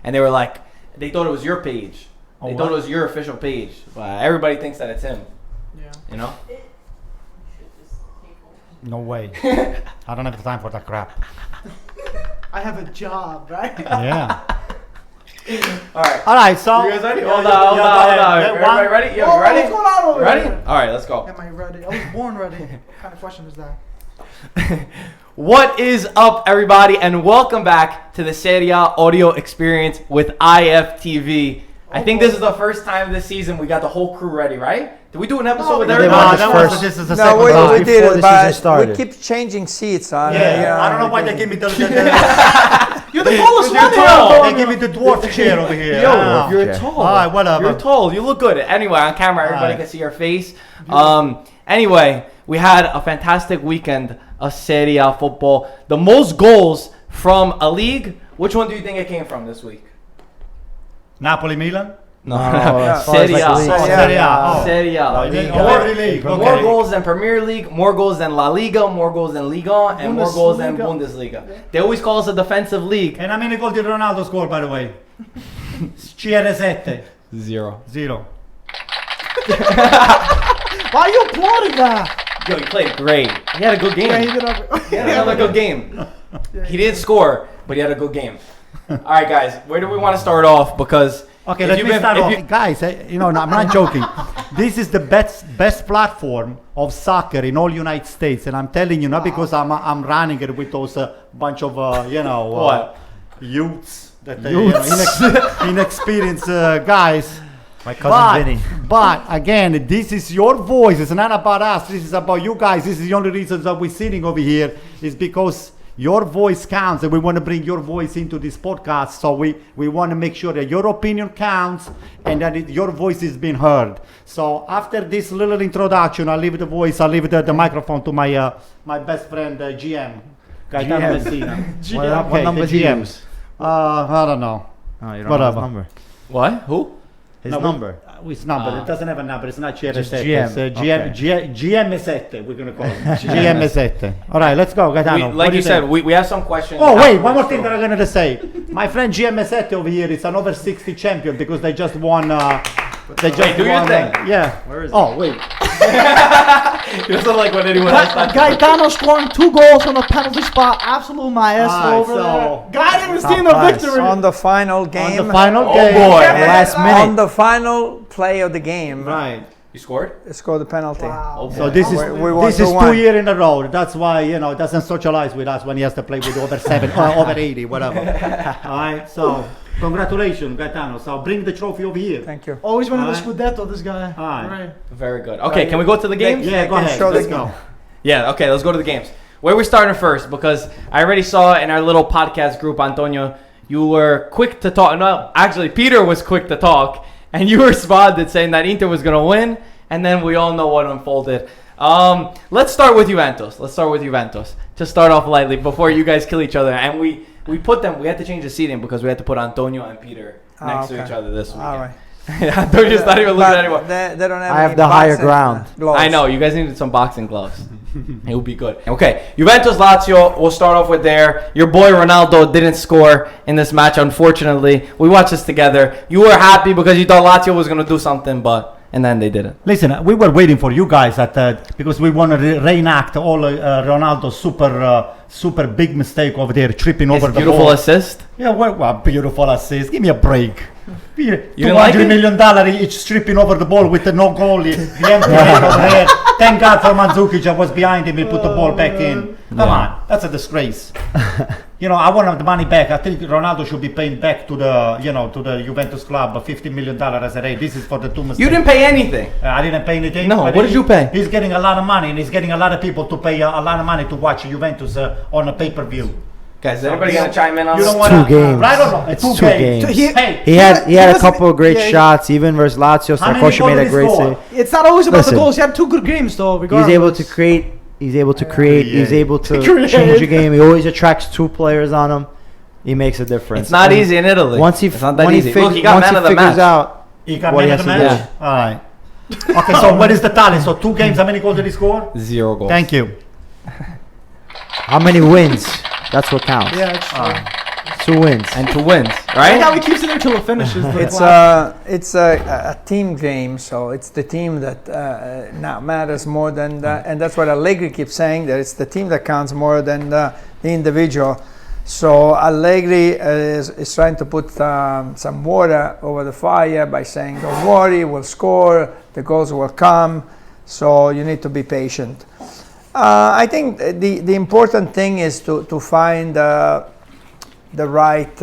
and they were like, they thought it was your page. They thought it was your official page. But everybody thinks that it's him. Yeah. You know? No way. I don't have the time for that crap. I have a job, right? Yeah. All right, so you guys ready? Hold on. Everybody ready? You ready? What's going on over Ready? there? All right, let's go. Am I ready? I was born ready. What kind of question is that? What is up, everybody, and welcome back to the Serie A audio experience with IFTV. I think this is the first time this season we got the whole crew ready, right? Did we do an episode with everybody? This is the second time. We did it, but started. we keep changing seats. I don't know why they give me the You're the tallest one here. They give me the dwarf chair over here. Yo, you're tall. All right, whatever. You're tall. You look good. Anyway, on camera, everybody can see your face. Anyway, we had a fantastic weekend of Serie A football. The most goals from a league. Which one do you think it came from this week? Napoli, Milan? No, Serie A. Serie A. Serie A. More goals than Premier League, more goals than La Liga, more goals than Liga, and more goals than Bundesliga. They always call us a defensive league. And how many goals did Ronaldo score, by the way? CR7. 0. Why are you applauding that? Yo, he played great. He had a good game. Yeah, he did. He had another good game. He didn't score, but he had a good game. All right, guys, where do we want to start off? Because okay, let me start off. Guys, I'm not joking. This is the best platform of soccer in all United States, and I'm telling you, not because I'm running it with those bunch of youths that inexperienced guys. My cousin Vinny. But again, this is your voice. It's not about us. This is about you guys. This is the only reason that we're sitting over here is because your voice counts, and we want to bring your voice into this podcast. So we want to make sure that your opinion counts and that your voice is being heard. So after this little introduction, I'll leave the microphone to my my best friend GM. Gaetano Messina. What number is he use? I don't know. Oh, you don't know his number. what? Who? His number. His number. It doesn't have a number. It's not CR7. Just GM. It's GM7. We're gonna call it GM7. All right, let's go, Gaetano. Like you said, we have some questions. Oh wait, one more thing that I'm gonna say. My friend GM7 over here is an over 60 champion because they just won. They just do your thing. Yeah. Where is Oh wait. He doesn't like when anyone else does. Gaetano scoring 2 goals on a penalty spot. Absolute maestro over there. Guiding his team to victory. On the final game. On the final game. Oh boy. Last minute. On the final play of the game. Right. You scored? Scored the penalty. Wow. Oh, So this is We won this is 2-1. 2 years in a row. That's why doesn't socialize with us when he has to play with over 70, over 80, whatever. All right. So congratulations, Gaetano. So bring the trophy over here. Thank you. Always winning the Alright. Scudetto, this guy. Alright. Very good. Okay, can we go to the games? Yeah, go can ahead. show the Let's game. go. Yeah, okay, let's go to the games. Where are we starting first? Because I already saw in our little podcast group, Antonio, you were quick to talk. No, actually, Peter was quick to talk, and you responded saying that Inter was going to win, and then we all know what unfolded. Let's start with Juventus. To start off lightly before you guys kill each other. And we had to change the seating because we had to put Antonio and Peter next to each other this weekend. All right. Antonio's not even looking at anyone. They don't have I have any the higher boxing ground. gloves. I know, you guys needed some boxing gloves. It would be good. Okay, Juventus Lazio, we'll start off with there. Your boy Ronaldo didn't score in this match, unfortunately. We watched this together. You were happy because you thought Lazio was going to do something, and then they didn't. Listen, we were waiting for you guys because we want to reenact all Ronaldo's super big mistake over there, tripping over the Beautiful ball. assist. Yeah, well, beautiful assist. Give me a break. didn't like $200 it? million each stripping over the ball with no goalie. The empty head over there. Thank God for Mandzukic. I was behind him. He put the ball back in. Come on, that's a disgrace. I want the money back. I think Ronaldo should be paying back to the Juventus club $50 million as a rate. This is for the 2 mistakes. You didn't pay anything. I didn't pay anything. No, what did you pay? He's getting a lot of money, and he's getting a lot of people to pay a lot of money to watch Juventus on a pay-per-view. Guys, is everybody going to chime in on You this? don't wanna, 2 games. Right or wrong? It's 2 games. Hey, He had a listen, couple of great yeah, shots, even versus Lazio. How many Sarkozy made a goals great did he save. score? It's not always about Listen. the goals. He had 2 good games, though, regardless. He's able to create. He's able to create. He's able to Create. change the game. He always attracts 2 players on him. He makes a difference. It's not And easy in Italy. It's not that when easy. He Look, he got man of the figures match. out he got what man he of the has to match? All right. Okay, so what is the tally? So 2 games, how many goals did he score? 0 goals. Thank you. how many wins. That's what counts. Yeah, it's true. 2 wins. and 2 wins, Right now right? he keeps it there till it finishes. the It's clock. it's a team game, so it's the team that now matters more than and that's what Allegri keeps saying, that it's the team that counts more than the individual. So Allegri is trying to put some water over the fire by saying, "Don't worry, we'll score. The goals will come." So you need to be patient. I think the important thing is to find the right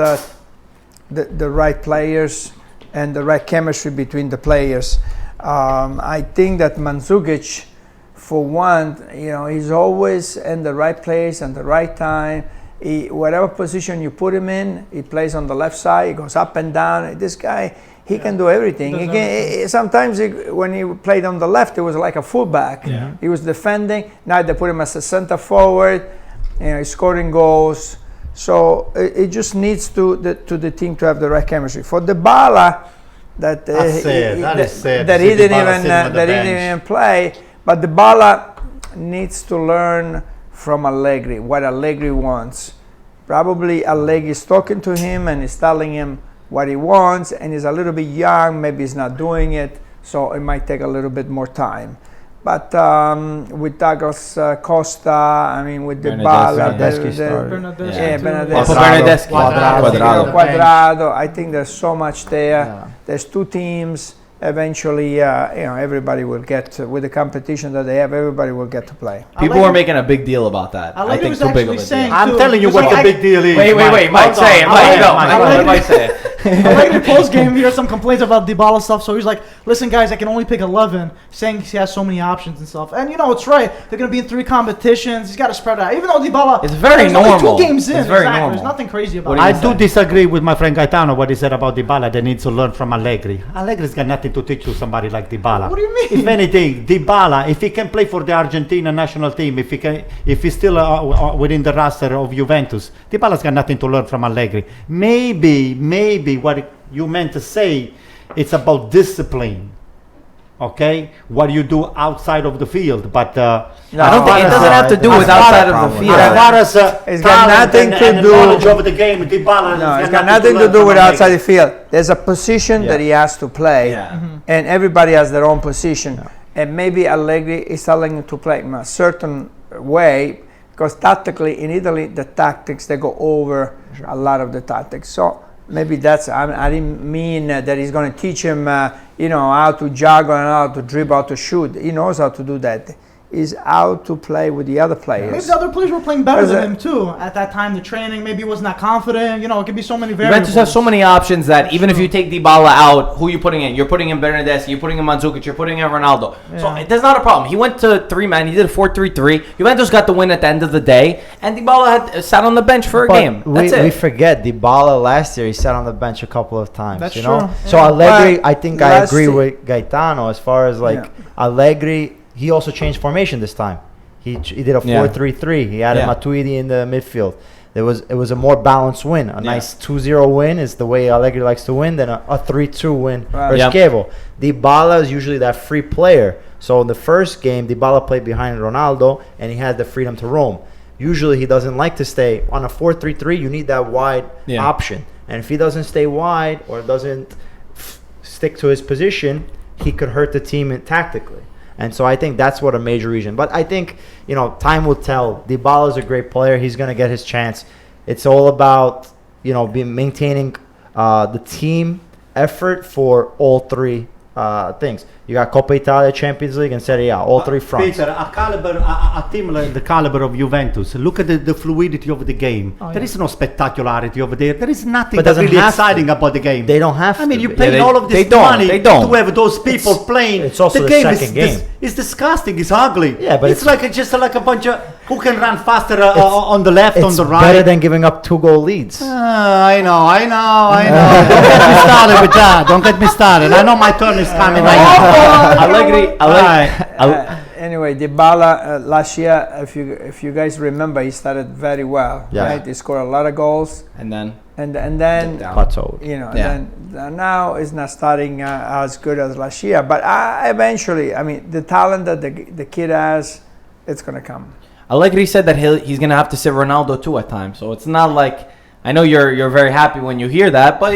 players and the right chemistry between the players. I think that Mandzukic, for one, he's always in the right place and the right time. Whatever position you put him in, he plays on the left side. He goes up and down. This guy, he can do everything. Sometimes when he played on the left, it was like a fullback. Yeah. He was defending. Now they put him as a center forward. He's scoring goals. So it just needs to the team to have the right chemistry. For Dybala, that That's sad. That is sad. that To he see didn't Dybala even sitting on the that he bench. didn't even play. But Dybala needs to learn from Allegri what Allegri wants. Probably Allegri is talking to him and is telling him what he wants, and he's a little bit young. Maybe he's not doing it, so it might take a little bit more time. But with Douglas Costa, I mean, with Dybala, Bernardeschi started. Bernardeschi yeah, too. Bernardeschi. Bernardeschi. Cuadrado. Quadrado. I think there's so much there. Yeah. There's 2 teams. Eventually, everybody will get with the competition that they have. Everybody will get to play. People were making a big deal about that. I Allegri think was too big of actually a saying- deal. I'm too. telling you Just what like the big deal is. Wait, Mike, Hold say it. on. Mike, no, Mike. Mike say it. Allegri post game, he heard some complaints about Dybala stuff, so he's like, "Listen, guys, I can only pick 11," saying he has so many options and stuff. And it's right. They're gonna be in 3 competitions. He's got to spread out. Even though Dybala, It's very there's only normal. 2 games in. It's very exactly. normal. There's nothing crazy about What it. do I you do say? disagree with my friend Gaetano what he said about Dybala. They need to learn from Allegri. Allegri's got nothing to teach to somebody like Dybala. What do you mean? If anything, Dybala, if he can play for the Argentina national team, if he's still within the roster of Juventus, Dybala's got nothing to learn from Allegri. Maybe what you meant to say, it's about discipline. Okay, what you do outside of the field, but I don't think it doesn't have to do with as far outside as- of the as field. far as It's got talent nothing to and do- knowledge of the game, Dybala. No, has it's got nothing to learn do from with Allegri. outside the field. There's a position that he has to play, Yeah. and everybody has their own position. And maybe Allegri is telling him to play in a certain way, because tactically in Italy, the tactics, they go over a lot of the tactics. So maybe that's, I didn't mean that he's going to teach him, how to juggle and how to dribble, how to shoot. He knows how to do that. Is how to play with the other players. Maybe the other players were playing better There's than a- him too. At that time, the training maybe was not confident. It could be so many variables. Juventus have so many options that even if you take Dybala out, who you putting in? You're putting in Bernardeschi, you're putting in Mandzukic, you're putting in Ronaldo. So that's not a problem. He went to 3-man. He did a 4-3-3. Juventus got the win at the end of the day, and Dybala had sat on the bench for a game. That's we it. forget Dybala last year. He sat on the bench a couple of times. That's you know. true, So yeah. Allegri, But I think I last agree year- with Gaetano as far as Allegri. He also changed formation this time. He did a 4-3-3. He had Yeah. Matuidi in the midfield. It was a more balanced win. A nice 2-0 win is the way Allegri likes to win than a 3-2 win Right. versus Yep. Chievo. Dybala is usually that free player. So in the first game, Dybala played behind Ronaldo, and he had the freedom to roam. Usually he doesn't like to stay. On a 4-3-3, you need that wide option. And if he doesn't stay wide or doesn't stick to his position, he could hurt the team tactically. And so I think that's what a major reason. But I think, time will tell. Dybala is a great player. He's going to get his chance. It's all about, maintaining the team effort for all 3 things. You got Coppa Italia, Champions League, and Serie A, all 3 fronts. Peter, a team like the caliber of Juventus, look at the fluidity of the game. There is no spectacularity over there. There is nothing But that doesn't really have to. exciting about the game. They don't have I mean, to you be. pay they- all of they this don't. money They don't. to have those people playing. it's also the game second game. It's disgusting. It's ugly. Yeah, but it's just like a bunch of who can run faster on the left, on It's the right. better than giving up 2-goal leads. I know. Don't get me started with that. Don't get me started. I know my turn is coming right now. Allegri. Anyway, Dybala last year, if you guys remember, he started very well. Yeah. Right, he scored a lot of goals, And then and then down. Plateaued. Yeah. then now it's not starting as good as last year. But eventually, the talent that the kid has, it's gonna come. Allegri said that he's going to have to sit Ronaldo too at times. So it's not like, I know you're very happy when you hear that, but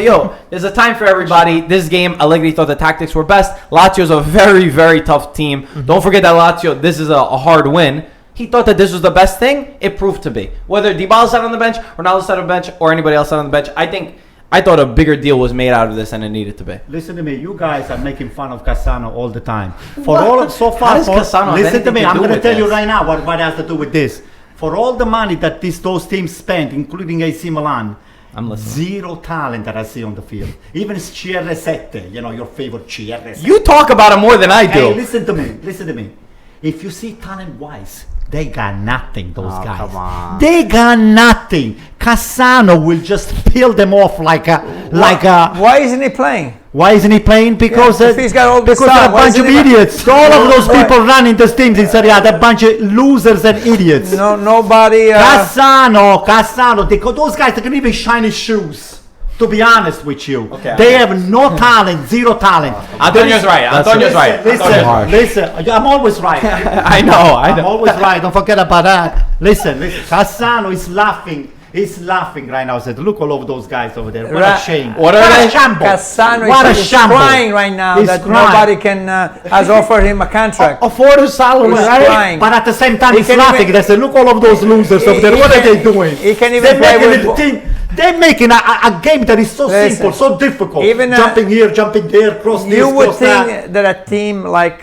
there's a time for everybody. This game, Allegri thought the tactics were best. Lazio's a very, very tough team. Don't forget that Lazio, this is a hard win. He thought that this was the best thing. It proved to be. Whether Dybala sat on the bench, Ronaldo sat on the bench, or anybody else sat on the bench, I thought a bigger deal was made out of this than it needed to be. Listen to me, you guys are making fun of Cassano all the time. How does Cassano have listen to anything me, to I'm do going to with tell you this? right now what it has to do with this. For all the money that those teams spent, including AC Milan, I'm listening. zero talent that I see on the field. Even CR7, your favorite CR7. You talk about it more than I do. Hey, listen to me. If you see talent-wise, they got nothing, those guys. Come on. They got nothing. Cassano will just peel them off like a. Why isn't he playing? Why isn't he playing? Because if he's got all this because they're time, a why bunch of isn't he idiots. All of those people running these teams in Serie A, they're a bunch of losers and idiots. No, nobody. Cassano, those guys, they can even shine his shoes. To be honest with you, they have no talent, zero talent. Antonio's right. Antonio's right. Listen, I'm always right. I know. I'm always right. Don't forget about that. Listen. Cassano is laughing. He's laughing right now. Said, look all over those guys over there. What a shame. What are they? Shamble. Cassano is crying right now He's that crying. nobody has offered him a contract. Afford his salary, He's right? crying. But at the same time, he's can laughing. even- They say, look all of those losers over there. What are they doing? He can even They're play making with. it team. They're making a game that is so Listen, simple, so difficult. even jumping here, jumping there, cross this, You would cross that. think that a team like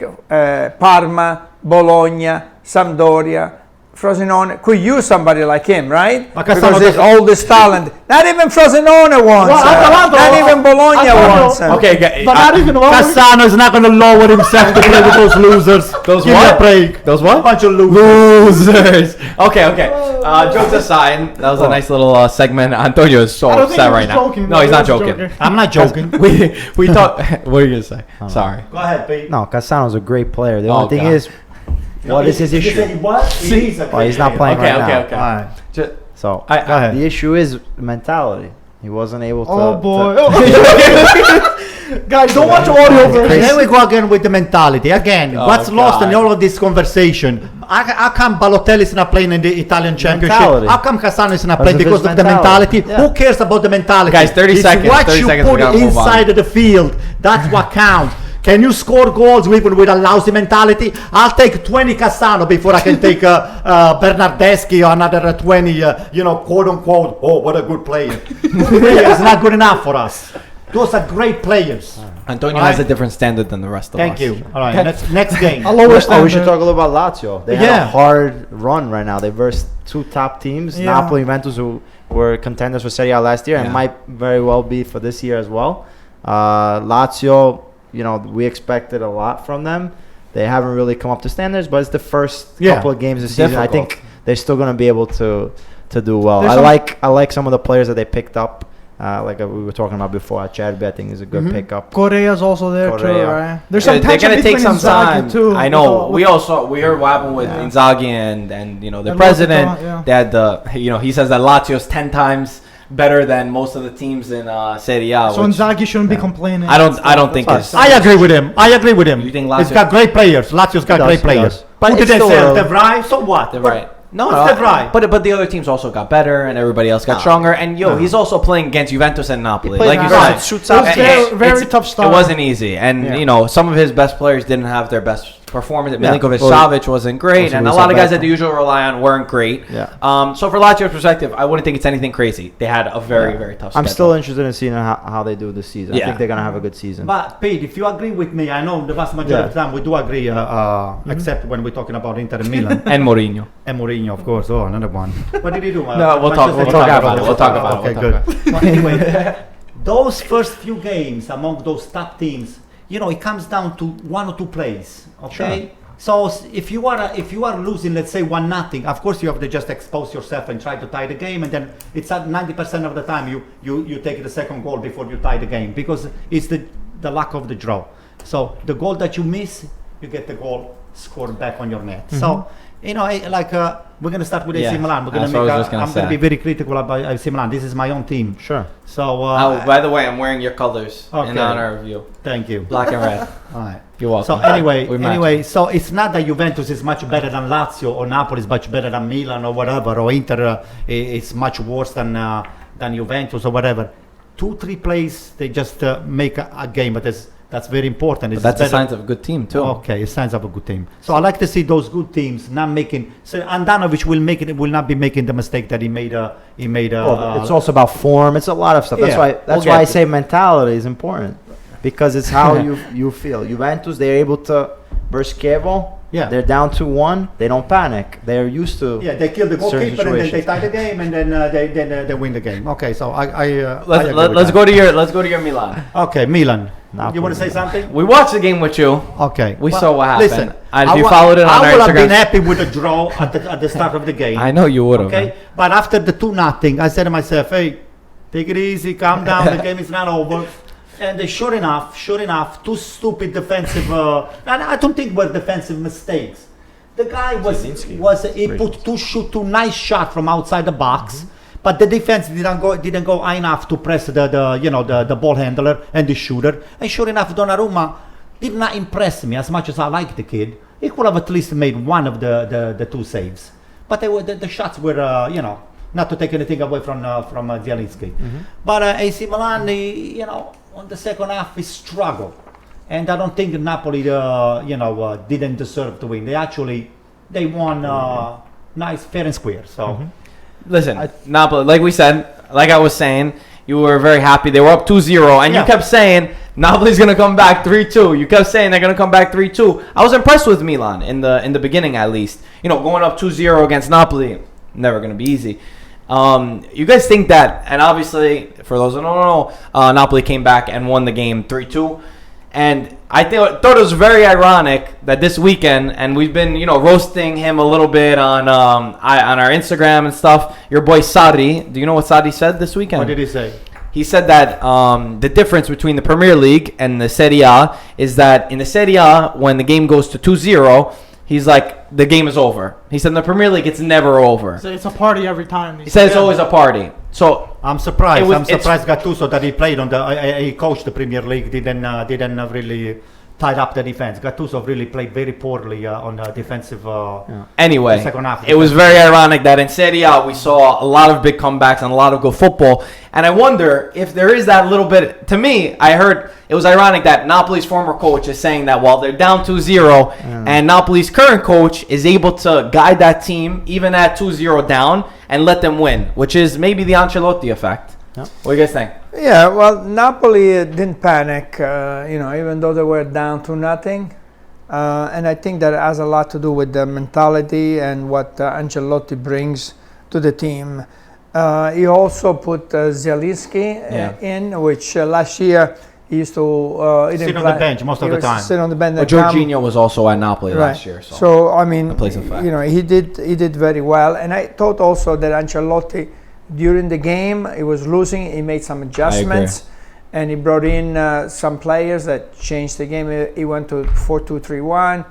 Parma, Bologna, Sampdoria, Frosinone could use somebody like him, right? But Because Cassano there's all this talent. Not even Frosinone wants him. Atalanta- Not even Bologna Atalanta- wants him. Okay, But not even all. Cassano is not going to lower himself to play with those losers. Those Give me what? a break. Those what? A bunch of losers. Losers. Okay. Jokes aside, that was a nice little segment. Antonio is so I don't think upset he was right now. joking, No, though. he's He not was joking. joking. I'm not joking. We thought. What are you gonna say? Sorry. Go ahead, Pete. No, Cassano's a great player. The Oh, only thing God. is, what is his issue? He's not playing Okay. right now. Alright. So Go ahead. the issue is mentality. He wasn't able to. Oh boy. to- Guys, don't watch audio version. Here we go again with the mentality. Again, Oh, what's lost in God. all of this conversation? How come Balotelli is not playing in the Italian Championship? Mentality. How come Cassano is not Because playing? of Because his of the mentality? mentality. Who cares about the mentality? Guys, 30 It's seconds, what 30 you seconds, we put gotta move on. inside of the field. That's what counts. Can you score goals even with a lousy mentality? I'll take 20 Cassano before I can take Bernardeschi or another 20, quote unquote, oh, what a good player. It's not good enough for us. Those are great players. Antonio Alright. has a different standard than the rest of us. Thank you. All right, next game. A lower Oh, we standard. should talk a little about Lazio. They had Yeah. a hard run right now. They versed two top teams, Yeah. Napoli and Juventus, who were contenders for Serie A last year Yeah. and might very well be for this year as well. Lazio, we expected a lot from them. They haven't really come up to standards, but it's the first couple of games of the season. I Difficult. think they're still going to be able to do well. There's I like some of the players that they picked up. Like we were talking about before, Cherby, I think is a good pickup. Correa's also there too, Correa. right? There's Yeah, some they're tension gonna take between some Inzaghi time. too. I know. We heard what happened with Yeah. Inzaghi and the And president. Lopetegui, yeah. They had he says that Lazio's 10 times better than most of the teams in Serie A. So which Inzaghi shouldn't be complaining. I don't think That's it's. I agree with him. You think It's Lazio- got great players. Lazio's got It does, great it players. does. But Who did it's they still sell? early. De Vrij? So what? They're right. No, What's the right? but the other teams also got better and everybody else got stronger. And he's also playing against Juventus and Napoli. plays Like you nice. said, Shoots It was out. very tough start. It wasn't easy, and Yeah. some of his best players didn't have their best performance. Yeah. Milinkovic Well, Savic wasn't great, also and a Luis lot of guys that Alberto. they usually rely on weren't great. Yeah. So for Lazio's perspective, I wouldn't think it's anything crazy. They had a very tough. I'm schedule. still interested in seeing how they do this season. I Yeah. think they're gonna have a good season. But Pete, if you agree with me, I know the vast majority of the time we do agree, except when we're talking about Inter and Milan And Mourinho. and Mourinho, of course. Oh, another one. What did he do? No, we'll talk about it. We'll talk about it. Okay, We'll good. talk But anyway, those first few games among those top teams, it comes down to one or two plays. Okay. So if you are losing, let's say 1-0, of course you have to just expose yourself and try to tie the game, and then it's at 90% of the time you take the second goal before you tie the game because it's the lack of the draw. So the goal that you miss, you get the goal scored back on your net. So we're gonna start with AC Yeah, Milan. We're gonna that's what I was make. just gonna I'm gonna say. be very critical about AC Milan. This is my own team. Sure. So By the way, I'm wearing your colors in Okay. honor of you. thank you. Black and red. All right. You're welcome. So anyway, We match. so it's not that Juventus is much better than Lazio or Napoli is much better than Milan or whatever, or Inter is much worse than than Juventus or whatever. 2-3 plays, they just make a game, but that's very important. But that's a sign of a good team too. Okay, it's signs of a good team. So I like to see those good teams not making. So Andanovic will not be making the mistake that he made. It's also about form. It's a lot of stuff. That's Yeah, why I say mentality is important, because it's how you feel. Juventus, they're able to versus Chievo. Yeah. They're down 2-1. They don't panic. They're used to. Yeah, they kill the certain goalkeeper and then they situations. tie the game and then they win the game. Okay, so Let's go to your Milan. Okay, Milan. Napoli. You want to say something? We watched the game with you. Okay. We Well, saw what happened. Listen, If you followed it on I our would have been Instagram. happy with a draw at the start of the game. I know you would have. Okay, but after the 2-0, I said to myself, "Hey, take it easy, calm down. The game is not over." And sure enough, two stupid defensive. And I don't think were defensive mistakes. The guy he put two nice shots from outside the box, but the defense didn't go high enough to press the ball handler and the shooter. And sure enough, Donnarumma did not impress me as much as I like the kid. He could have at least made one of the two saves, but the shots were not to take anything away from Zielinski. But AC Milan, on the second half, he struggled. And I don't think Napoli, didn't deserve to win. They won nice, fair and square. So, Listen, Napoli, like I was saying, you were very happy. They were up 2-0, and you kept saying Napoli's going to come back 3-2. You kept saying they're going to come back 3-2. I was impressed with Milan in the beginning, at least. Going up 2-0 against Napoli, never going to be easy. You guys think that, and obviously, for those who don't know, Napoli came back and won the game 3-2. And I thought it was very ironic that this weekend, and we've been, roasting him a little bit on our Instagram and stuff. Your boy Sarri, do you know what Sarri said this weekend? what did he say? He said that the difference between the Premier League and the Serie A is that in the Serie A, when the game goes to 2-0, he's like, the game is over. He said in the Premier League, it's never over. So it's a party every time. He said it's always a party. So I'm surprised. It's Gattuso that he played he coached the Premier League. Didn't really tied up the defense. Gattuso really played very poorly on the defensive. Anyway, the second half. it was very ironic that in Serie A we saw a lot of big comebacks and a lot of good football. And I wonder if there is that little bit. To me, I heard it was ironic that Napoli's former coach is saying that while they're down 2-0 and Napoli's current coach is able to guide that team even at 2-0 down and let them win, which is maybe the Ancelotti effect. Yeah. What do you guys think? Yeah, well, Napoli didn't panic, even though they were down 2-0. And I think that has a lot to do with the mentality and what Ancelotti brings to the team. He also put Zielinski in, which last year he used to sit on the bench most of the time. Sit on the bench. But Jorginho was also at Napoli last year. So I mean, plays a fact. he did very well. And I thought also that Ancelotti, during the game, he was losing. He made some adjustments, and he brought in some players that changed the game. He went to 4-2-3-1,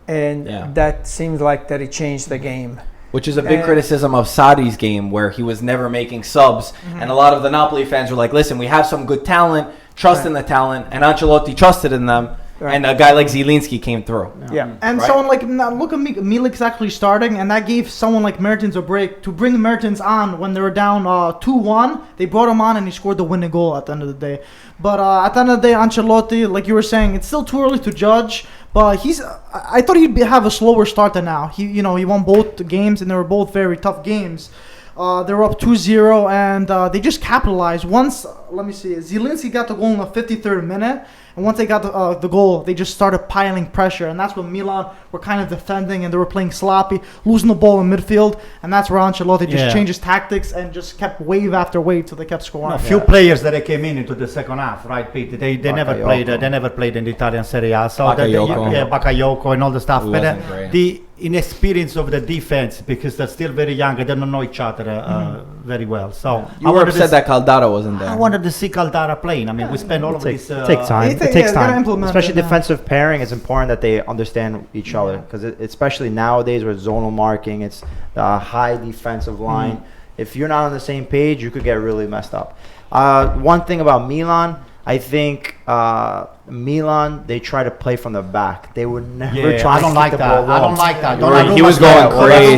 and that seems like that he changed the game. Which is a big criticism of Sarri's game, where he was never making subs. And a lot of the Napoli fans were like, listen, we have some good talent, trust in the talent, and Ancelotti trusted in them. And a guy like Zielinski came through. And someone like, now look at Milik's actually starting, and that gave someone like Mertens a break to bring Mertens on when they were down 2-1. They brought him on, and he scored the winning goal at the end of the day. But at the end of the day, Ancelotti, like you were saying, it's still too early to judge. But I thought he'd have a slower start than now. He won both games, and they were both very tough games. They were up 2-0, and they just capitalized. Once, let me see, Zielinski got the goal in the 53rd minute. And once they got the goal, they just started piling pressure. And that's when Milan were kind of defending, and they were playing sloppy, losing the ball in midfield. And that's where Ancelotti just changed his tactics and just kept wave after wave till they kept scoring. A few players that came into the second half, right, Pete? They never played. They never played in the Italian Serie A. So Bakayoko and all the stuff. But the inexperience of the defense, because they're still very young, they don't know each other very well. So you were upset that Caldara wasn't there. I wanted to see Caldara playing. I mean, we spent all of this. Takes time. It takes time. Especially defensive pairing. It's important that they understand each other, because especially nowadays with zonal marking, it's the high defensive line. If you're not on the same page, you could get really messed up. One thing about Milan, I think Milan, they try to play from the back. They would never try to keep the ball long. I don't like that. He was going crazy.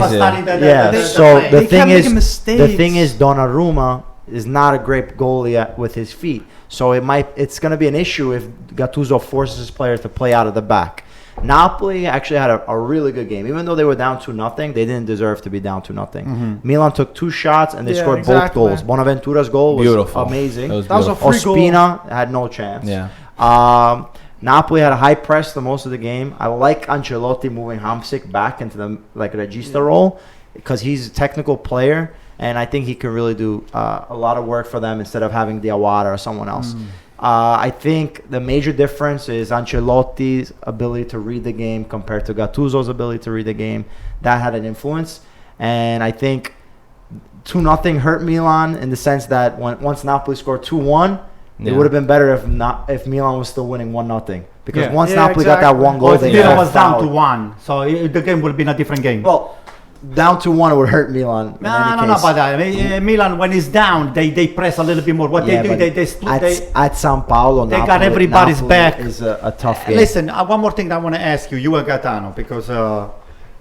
So the thing is, Donnarumma is not a great goalie with his feet. So it's going to be an issue if Gattuso forces his players to play out of the back. Napoli actually had a really good game. Even though they were down 2-0, they didn't deserve to be down 2-0. Milan took 2 shots and they scored both goals. Bonaventura's goal was amazing. That was a free goal. Ospina had no chance. Yeah. Napoli had a high press the most of the game. I like Ancelotti moving Hamsik back into the regista role because he's a technical player, and I think he can really do a lot of work for them instead of having Diawara or someone else. I think the major difference is Ancelotti's ability to read the game compared to Gattuso's ability to read the game. That had an influence, and I think 2-0 hurt Milan in the sense that once Napoli scored 2-1, it would have been better if Milan was still winning 1-0. Because once Napoli got that one goal, they Milan was down to 1, so the game would have been a different game. Well, down to 1 would hurt Milan. No, about that. I mean, Milan, when it's down, they press a little bit more. What they do, they split. At San Paolo, they got everybody's back. Is a tough game. Listen, one more thing that I want to ask you and Gaetano, because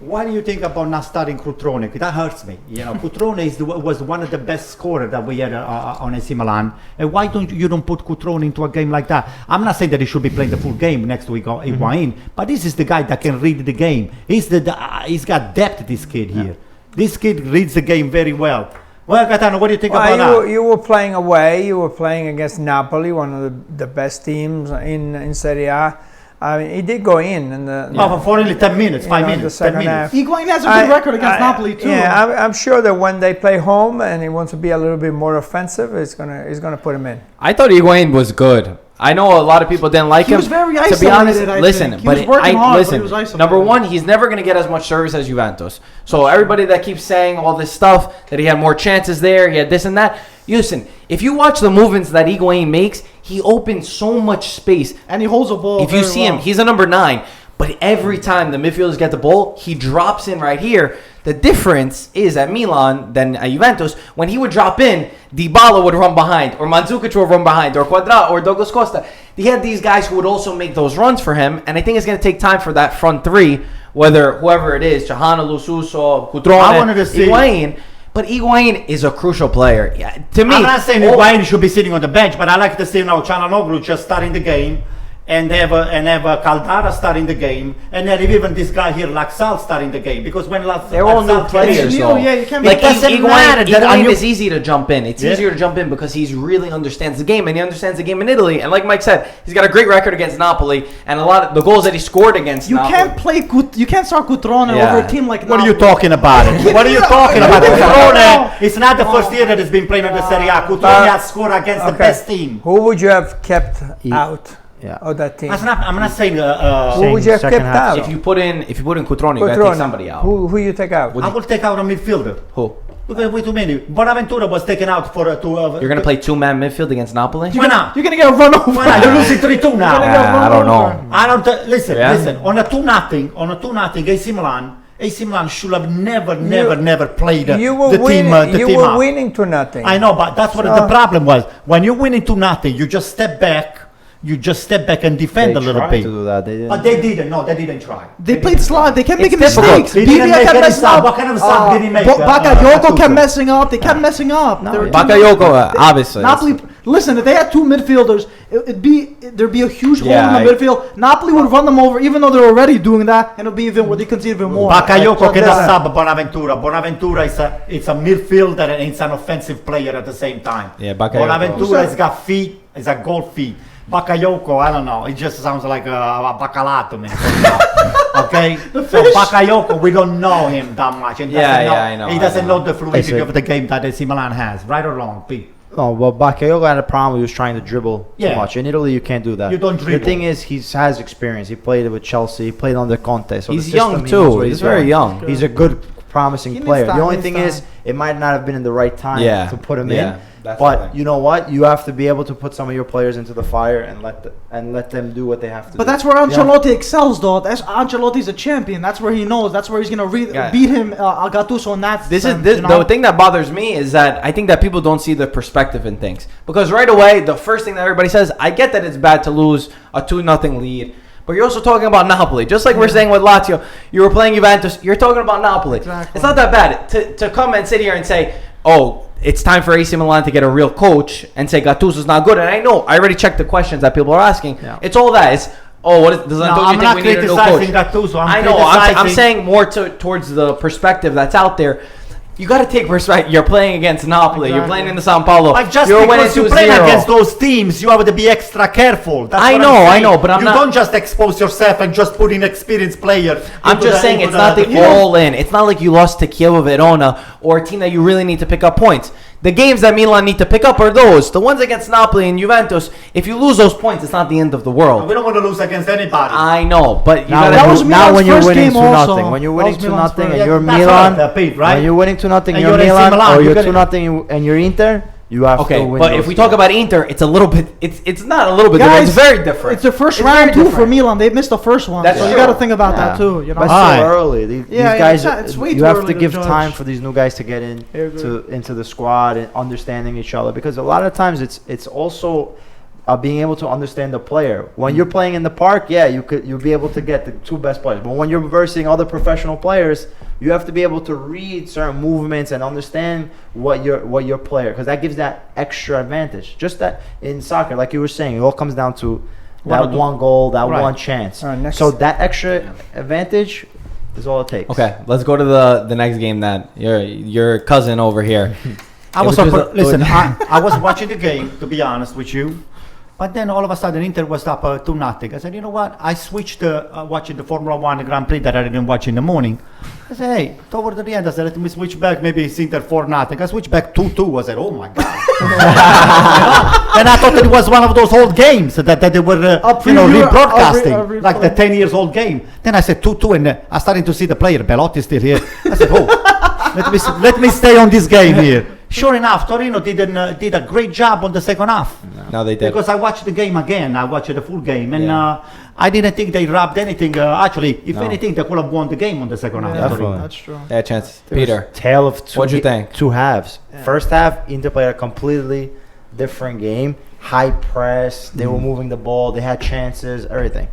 what do you think about not starting Cutrone? That hurts me. You know, Cutrone was one of the best scorers that we had on AC Milan. And why don't you put Cutrone into a game like that? I'm not saying that he should be playing the full game next week on Higuain, but this is the guy that can read the game. He's got depth, this kid here. This kid reads the game very well. Well, Gaetano, what do you think about that? You were playing away. You were playing against Napoli, one of the best teams in Serie A. I mean, he did go in for only 10 minutes, 5 minutes, the second 10 minutes. Higuain has a good record against Napoli too. Yeah, I'm sure that when they play home and he wants to be a little bit more offensive, he's gonna put him in. I thought Higuain was good. I know a lot of people didn't like him. He was very isolated. To be honest, I listen, think. He but was working hard, but he was listen. isolated. Number one, he's never going to get as much service as Juventus. So everybody that keeps saying all this stuff that he had more chances there, he had this and that. Listen, if you watch the movements that Higuain makes, he opens so much space, and he holds a ball. If you see him, he's a number 9. But every time the midfielders get the ball, he drops in right here. The difference is at Milan than at Juventus, when he would drop in, Dybala would run behind, or Mandzukic would run behind, or Quadrado, or Douglas Costa. He had these guys who would also make those runs for him, and I think it's going to take time for that front three, whoever it is, Chahanoglu, Suso, Cutrone, Higuain. But Higuain is a crucial player. Yeah, to me, I'm not saying Higuain should be sitting on the bench, but I like to see now Chahanoglu just starting the game, and have Caldara starting the game, and then even this guy here, Laxalt, starting the game. Because when they're all new players, you can't like Higuain is easy to jump in. It's easier to jump in because he really understands the game, and he understands the game in Italy. And like Mike said, he's got a great record against Napoli, and a lot of the goals that he scored against Napoli. You can't start Cutrone over a team like Napoli. What are you talking about? What are you talking about? Cutrone, it's not the first year that he's been playing in the Serie A. Cutrone has scored against the best team. Who would you have kept out? That team. I'm not saying. Who would you have kept out? If you put in Cutrone, you gotta take somebody out. Who you take out? I will take out a midfielder. Who? Way too many. Bonaventura was taken out for You're gonna play 2-man midfield against Napoli? Why not? You're gonna get run over. Why not? You're losing 3-2 now. I don't know. I don't. Listen. On a 2-0, AC Milan should have never played the team. You were winning 2-0. I know, but that's what the problem was. When you're winning 2-0, you just step back. You just step back and defend a little bit. To do that. But they didn't. No, they didn't try. They played slot. They kept making difficult. mistakes. They didn't make kept any messing sub. up. What kind of sub did he make? Bakayoko kept messing up. They kept messing up. Bakayoko, obviously. Napoli. Listen, if they had 2 midfielders, there'd be a huge hole in the midfield. Napoli would run them over, even though they're already doing that, and it'll be even where they concede even more. Bakayoko cannot sub Bonaventura. Bonaventura is a midfielder and it's an offensive player at the same time. Yeah, Bakayoko. Bonaventura has got feet. He's a goal feet. Bakayoko, I don't know. It just sounds like a bacala to me. Okay? So Bakayoko, we don't know him that much. And I know. He doesn't know the fluidity of the game that AC Milan has. Right or wrong, P? No, well, Bakayoko had a problem. He was trying to dribble too much. In Italy, you can't do that. You don't dribble. The thing is, he has experience. He played with Chelsea. He played under Conte. So he's young too. He's very young. He's a good, promising player. The only thing is, it might not have been in the right time to put him in. But you know what? You have to be able to put some of your players into the fire and let them do what they have to do. But that's where Ancelotti excels, though. Ancelotti's a champion. That's where he knows. That's where he's gonna beat him, Gattuso, and that's the thing that bothers me is that I think that people don't see the perspective in things, because right away the first thing that everybody says, I get that it's bad to lose a 2-0 lead. But you're also talking about Napoli. Just like we're saying with Lazio, you were playing Juventus, you're talking about Napoli. Exactly. It's not that bad to come and sit here and say, oh, it's time for AC Milan to get a real coach and say Gattuso's not good. And I know, I already checked the questions that people are asking. Yeah. It's all that. It's, does Antonio think we need a new coach? Gattuso. I know, I'm saying more towards the perspective that's out there. You got to take perspective. You're playing against Napoli. You're playing in the Sao Paulo. But just you're because you play against those teams, you have to be extra careful. That's I know, but I'm not. You don't just expose yourself and just put in experienced player. I'm just saying it's not the all-in. It's not like you lost to Chievo Verona or a team that you really need to pick up points. The games that Milan need to pick up are those. The ones against Napoli and Juventus. If you lose those points, it's not the end of the world. We don't want to lose against anybody. I know, but you Now, gotta Milan's when you're first winning game 2 also. nothing, when you're That winning was 2 Milan's nothing, first. and you're That's Milan, right, Pete, right? when you're winning 2 nothing, And you're you're AC Milan, Milan, or you you're gotta- 2 nothing, and you're Inter. You have to Okay, win. but those if we games. talk about Inter, it's a little bit. It's not a little bit. Guys, it's very different. It's the first It's round very too for different. Milan. They missed the first one, That's so you true. got to think about that too. You know, But Aye. still early. These Yeah, guys, it's way you too have early to to give judge. time for these new guys to get into the squad and understanding each other. Because a lot of times it's also being able to understand the player. When you're playing in the park, you'll be able to get the 2 best players. But when you're versing other professional players, you have to be able to read certain movements and understand what your player, because that gives that extra advantage. Just that in soccer, like you were saying, it all comes down to that one goal, that Right. one chance. Next. So that extra advantage is all it takes. Okay, let's go to the next game. That your cousin over here. I was It was listen. I was watching the game, to be honest with you, but then all of a sudden Inter was up 2-0. I said, you know what? I switched watching the Formula One Grand Prix that I didn't watch in the morning. I said, hey, toward the end, I said, let me switch back. Maybe it's Inter 4-0. I switched back 2-2. I said, oh my god. And I thought that it was one of those old games that they were rebroadcasting, like the 10 years old game. Then I said 2-2, and I started to see the player Belotti still here. I said, oh, let me stay on this game here. Sure enough, Torino did a great job on the second half. No, they did. Because I watched the game again. I watched the full game, and I didn't think they robbed anything. Actually, if anything, they could have won the game on the second half. Definitely. That's true. Yeah, chance. Peter. Tale of two. What'd you think? 2 halves. First half, Inter played a completely different game. High press. They were moving the ball. They had chances. Everything.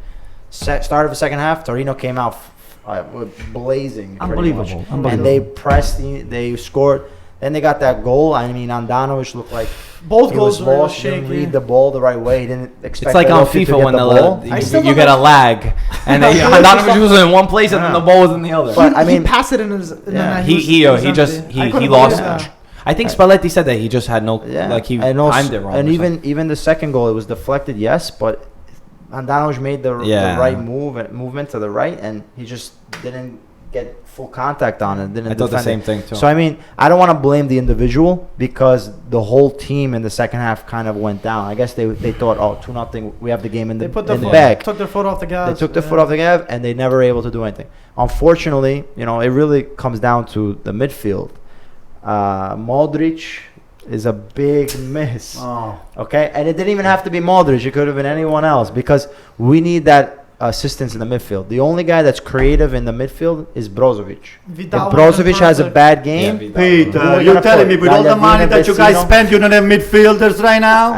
Start of the second half, Torino came out blazing. pretty Unbelievable. much. Unbelievable. And they pressed. They scored. Then they got that goal. I mean, Andanovic looked like Both he was goals were lost. He didn't shaky. read the ball the right way. He didn't expect. It's like on Belotti to FIFA get when the ball. you get a lag, and then Andanovic was in one place and then the ball was in the other. But I mean, he passed it in his. He lost. I think Spalletti said that he just had no he and also, timed it wrong. and or something. even the second goal, it was deflected, yes, but Andanovic made the right movement to the right, and he just didn't get full contact on it. Didn't I thought the defend same it. thing too. So I mean, I don't want to blame the individual because the whole team in the second half kind of went down. I guess they thought, 2-0, we have the game in the bag. Took their foot off the gas. They took their foot off the gas, and they never were able to do anything. Unfortunately, it really comes down to the midfield. Modric is a big miss. Oh. Okay, and it didn't even have to be Modric. It could have been anyone else because we need that assistance in the midfield. The only guy that's creative in the midfield is Brozovic. Vidal If Brozovic was has a perfect. bad game, Pete, Who are we you're gonna telling put? me with all the Gagliardini, money that you guys Vecino? spend, you don't have midfielders right now?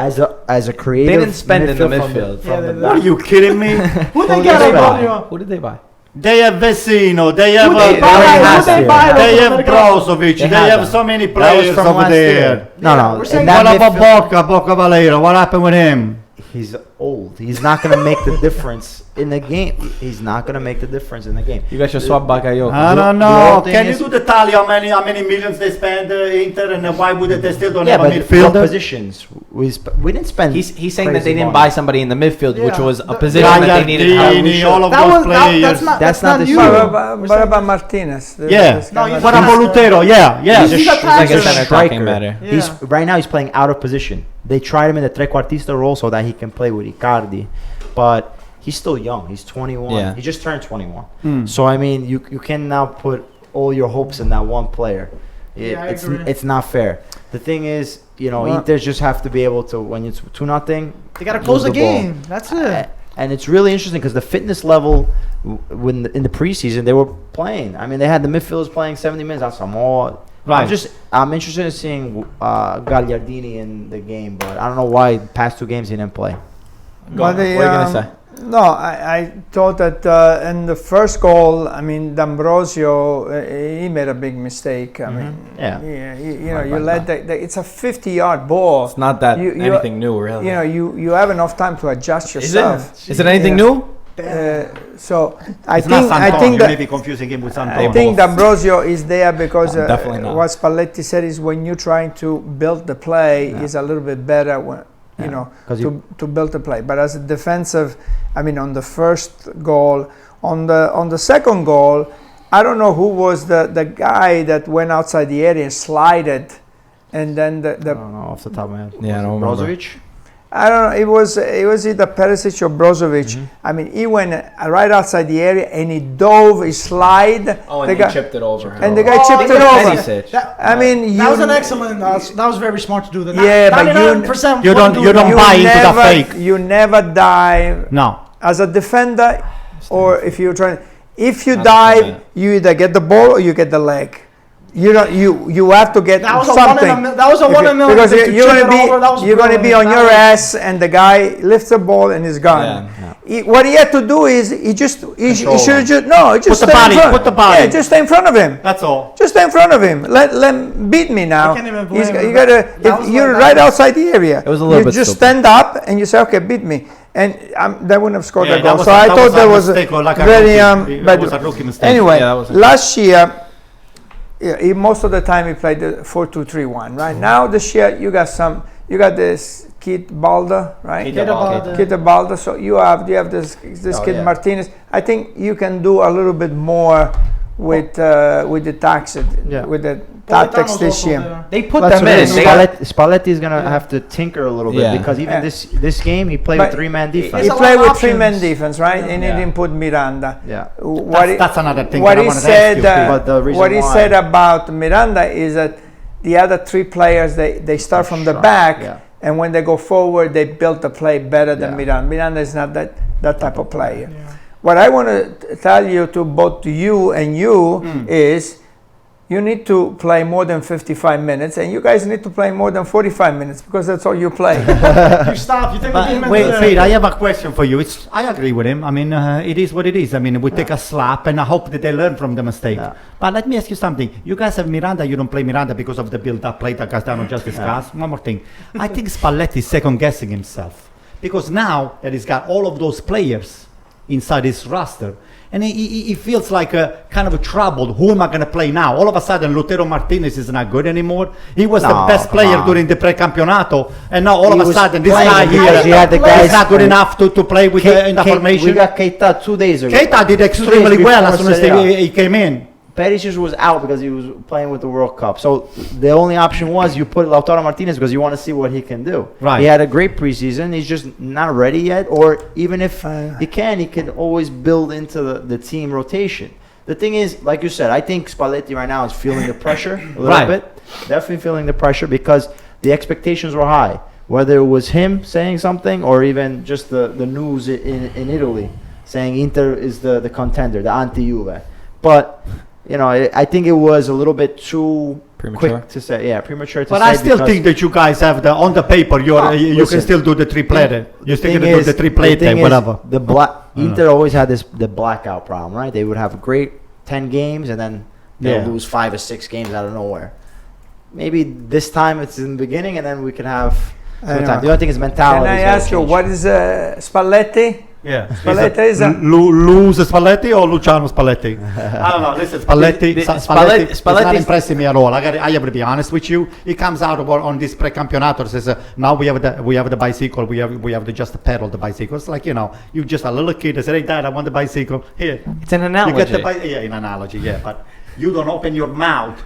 as a creative, They didn't spend in the from midfield. from Yeah, the they- Are you kidding me? Who they Who get? they buy? Antonio? Who did they buy? They have Vecino, they have Who they they buy? already Who had they that. buy? they have Let it go. Brozovic, They they had have that. so many That was players from over last there. year. Yeah, No, we're saying in that What about midfield, Boca Valera? What happened with him? he's old. He's not going to make the difference in the game. He's not going to make the difference in the game. You guys should swap Bakayoko. I don't the know. whole thing Can you is- do the tally how many millions they spend Inter and why would they still don't Yeah, have a but what midfielder? positions? We didn't spend. He's saying that crazy they didn't money. buy somebody in the midfield, which Yeah. was a The- position that they needed help. Gagliardini, all of That those was players. that's not the new. issue. What about Martinez? Yeah. No, he's What about Lutero? Yeah, yeah. He's a He's like a passer. center attacking better. Yeah. He's right now. He's playing out of position. They tried him in the trequartista role so that he can play with Icardi, but he's still young. He's 21. Yeah. He just turned 21. So I mean, you can now put all your hopes in that one player. Yeah, I it's agree. it's not fair. The thing is, Well- Inter just have to be able to when it's 2-0. They gotta close the ball. game. That's it. And it's really interesting because the fitness level, when in the preseason they were playing. I mean, they had the midfielders playing 70 minutes. That's some more. Right. I'm interested in seeing Gagliardini in the game, but I don't know why past 2 games he didn't play. Go on. What are you gonna say? No, I thought that in the first goal, I mean, D'Ambrosio, he made a big mistake. I mean, you let it's a 50-yard ball. It's not that anything new, really. You know, you have enough time to adjust yourself. Is it anything new? So I It's not Santon. think You that may be confusing him with Santon. I think D'Ambrosio is there because Definitely not. what Spalletti said is when you're trying to build the play is a little bit better when you know to build the play. But as a defensive, I mean, on the first goal, on the second goal, I don't know who was the guy that went outside the area and slided, and then I don't know off the top of my head. Yeah, I don't remember. Brozovic? I don't know. It was either Perisic or Brozovic. I mean, he went right outside the area and he dove, he slide. Oh, and he chipped it over. And the guy chipped it over. I mean, that was an excellent. That was very smart to do. Yeah, but you don't buy into the fake. You never dive. No. As a defender, or if you're trying, if you dive, you either get the ball or you get the leg. You don't. You have to get that was something. That was a 1 in a million. Because you're going to be on your ass, and the guy lifts the ball and is gone. Yeah. What he had to do is he should have just put the body. Yeah, just stay in front of him. That's all. Just stay in front of him. Let him beat me now. I can't even blame him. You gotta. You're right outside the area. It was a little bit You just stupid. stand up and you say, okay, beat me. And they wouldn't have scored that goal. So that I thought that was mistake, like very that was a rookie mistake. Anyway, Yeah, that was a- last year. Yeah, most of the time he played the 4-2-3-1. Right now, this year you got this kid Balda, right? Kid Balda. So you have this kid Martinez. I think you can do a little bit more with the tactics this year. They put them in. Spalletti is gonna have to tinker a little bit because even this game he played with 3-man defense. He played with 3-man defense, right? And he didn't put Miranda. Yeah. That's another thing. What he said. What he said why- about Miranda is that the other three players they start from the back, and when they go forward, they build the play better than Miranda. Miranda is not that type of player. Yeah. What I want to tell you to both you and you is you need to play more than 55 minutes, and you guys need to play more than 45 minutes because that's all you play. You stop. You think wait, Pete, I have a question for you. I agree with him. I mean, it is what it is. I mean, we take a slap, and I hope that they learn from the mistake. Yeah. But let me ask you something. You guys have Miranda. You don't play Miranda because of the build-up play that Castano just discussed. One more thing. I think Spalletti is second-guessing himself because now that he's got all of those players inside his roster, and he feels like a kind of a troubled. Who am I going to play now? All of a sudden, Lautaro Martinez is not good anymore. He was the best player during the pre-campionato, and now all of a sudden, this guy here is not good enough to play with in the formation. We got Keita 2 days ago. Keita did extremely well as soon as he came in. Perisic was out because he was playing with the World Cup. So the only option was you put Lautaro Martinez because you want to see what he can do. Right. He had a great preseason. He's just not ready yet. Or even if he can always build into the team rotation. The thing is, like you said, I think Spalletti right now is feeling the pressure a little bit. Definitely feeling the pressure because the expectations were high. Whether it was him saying something or even just the news in Italy saying Inter is the contender, the anti-Juve. But you know, I think it was a little bit too quick to say. Yeah, premature to say. But I still think that you guys have on the paper. You can still do the triplete. You still can do the triplete, whatever. Inter always had the blackout problem, right? They would have great 10 games and then they'll lose 5 or 6 games out of nowhere. Maybe this time it's in the beginning and then we can have some time. The other thing is mentality. Can I ask you what is Spalletti? Yeah, Spalletti is lose Spalletti or Luciano Spalletti? I don't know. Listen, Spalletti is not impressing me at all. I have to be honest with you. He comes out on this pre-campionato says, now we have the bicycle. We have to just pedal the bicycle. It's like, you know, you just a little kid. I said, hey Dad, I want the bicycle. Here, it's an analogy. You get the an analogy. Yeah, but you don't open your mouth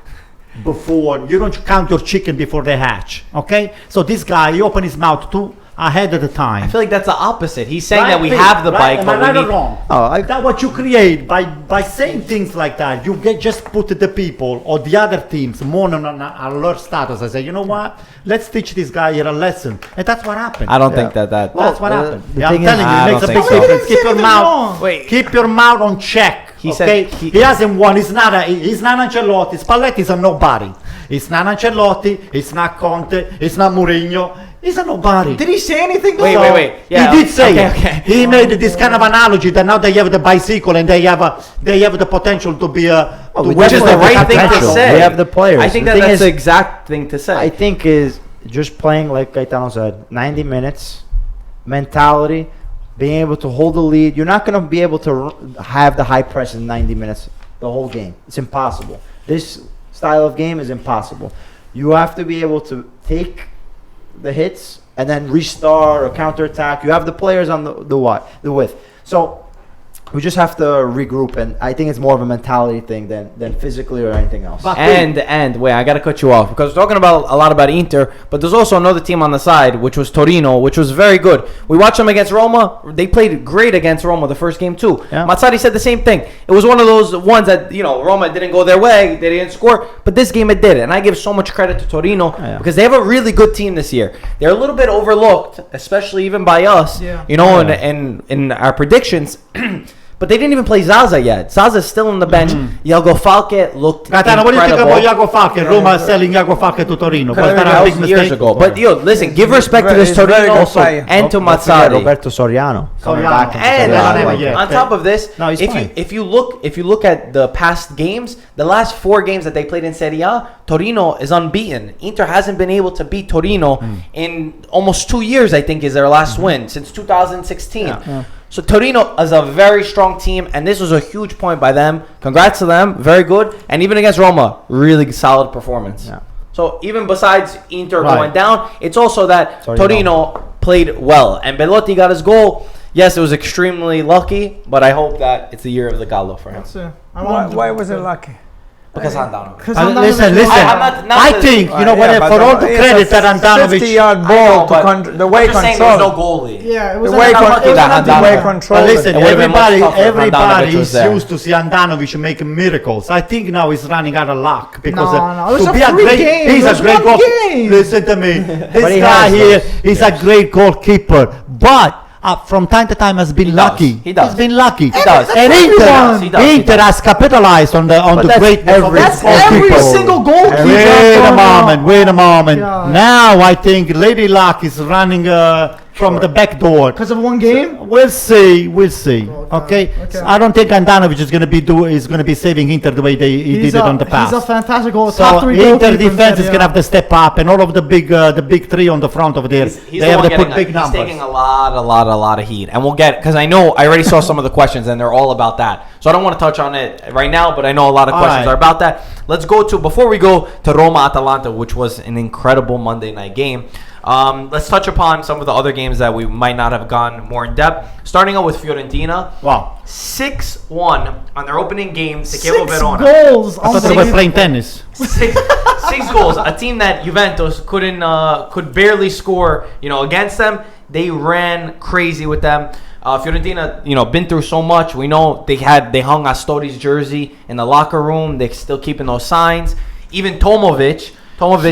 before. You don't count your chicken before they hatch. Okay, so this guy, he opened his mouth too ahead of the time. I feel like that's the opposite. He's saying that we have the bike, but we need. Wrong? That's what you create by saying things like that. You just put the people or the other teams more on an alert status. I say, you know what? Let's teach this guy here a lesson, and that's what happened. I don't think that. That's what happened. I'm telling you, it makes a big difference. Keep your mouth. Wait. Keep your mouth on check. He said he hasn't won. He's not Ancelotti. Spalletti is a nobody. It's not Ancelotti. It's not Conte. It's not Mourinho. He's a nobody. Did he say anything? Wait. Yeah, he did say okay. He made this kind of analogy that now they have the bicycle and they have the potential to be which is the right thing to say. We have the players. I think The thing that's is, the exact thing to say. I think is just playing like Gaetano said, 90 minutes, mentality, being able to hold the lead. You're not going to be able to have the high press in 90 minutes the whole game. It's impossible. This style of game is impossible. You have to be able to take the hits and then restart or counterattack. You have the players on the width. So we just have to regroup, and I think it's more of a mentality thing than physically or anything else. And wait, I gotta cut you off because we're talking about a lot about Inter, but there's also another team on the side, which was Torino, which was very good. We watched them against Roma. They played great against Roma the first game too. Yeah. Mazzarri said the same thing. It was one of those ones that Roma didn't go their way, they didn't score, but this game it did, and I give so much credit to Torino because they have a really good team this year. They're a little bit overlooked, especially even by us. In our predictions. But they didn't even play Zaza yet. Zaza's still on the bench. Iago Falque looked Gaetano, incredible. what do you think about Iago Falque? Roma selling Iago Falque to Torino. Was that a big years mistake? ago. But listen, give respect to this Torino and to Mazzarri. Roberto Soriano coming Soriano. back. And on top of this, No, he's fine. if you look at the past games, the last 4 games that they played in Serie A, Torino is unbeaten. Inter hasn't been able to beat Torino in almost 2 years. I think is their last win since 2016. Yeah. So Torino is a very strong team, and this was a huge point by them. Congrats to them, very good. And even against Roma, really solid performance. Yeah. So even besides Inter Right. going down, it's also that Torino played well. And Belotti got his goal. Yes, it was extremely lucky, but I hope that it's the year of the Gallo for him. Why was it lucky? Because Handanovic. Listen. I think for all the credit that Handanovic. 50-yard ball the way I'm just saying there's no control. goalie. Yeah, it was The way lucky that the way Handanovic. control. But listen, It would've been much tougher if everybody Handanovic was is there. used to see Handanovic make miracles. I think now he's running out of luck because No, it was to a be free great, game. he's It a was great one goal. game. Listen to me, this he guy has here those. is a great goalkeeper, but. From time to time has been He lucky. does. He does. He's been lucky. He does. And He does. Inter has capitalized on the greatness of That's his every goalkeeper. single goalkeeper. Wait a moment. God. Now I think Lady Luck is running from the back door. Because of one game? We'll see. Okay. Okay. I don't think Handanovic is going to be saving Inter the way he did it on the past. He's a fantastic goal. So Top 3 Inter goalkeeper in defense is Serie A. going to have to step up, and all of the big 3 on the front of there, He's they the have one to put getting big numbers. He's taking a lot of heat, and we'll get because I already saw some of the questions, and they're all about that. So I don't want to touch on it right now, but I know a lot of All questions right. are about that. Let's go to before we go to Roma Atalanta, which was an incredible Monday night game. Let's touch upon some of the other games that we might not have gone more in depth. Starting out with Fiorentina, Wow. 6-1 on their opening game to Chievo 6 Verona. goals. I thought they were playing tennis. Six goals. A team that Juventus could barely score, against them. They ran crazy with them. Fiorentina, been through so much. We know they hung Astori's jersey in the locker room. They're still keeping those signs. Even Tomovic,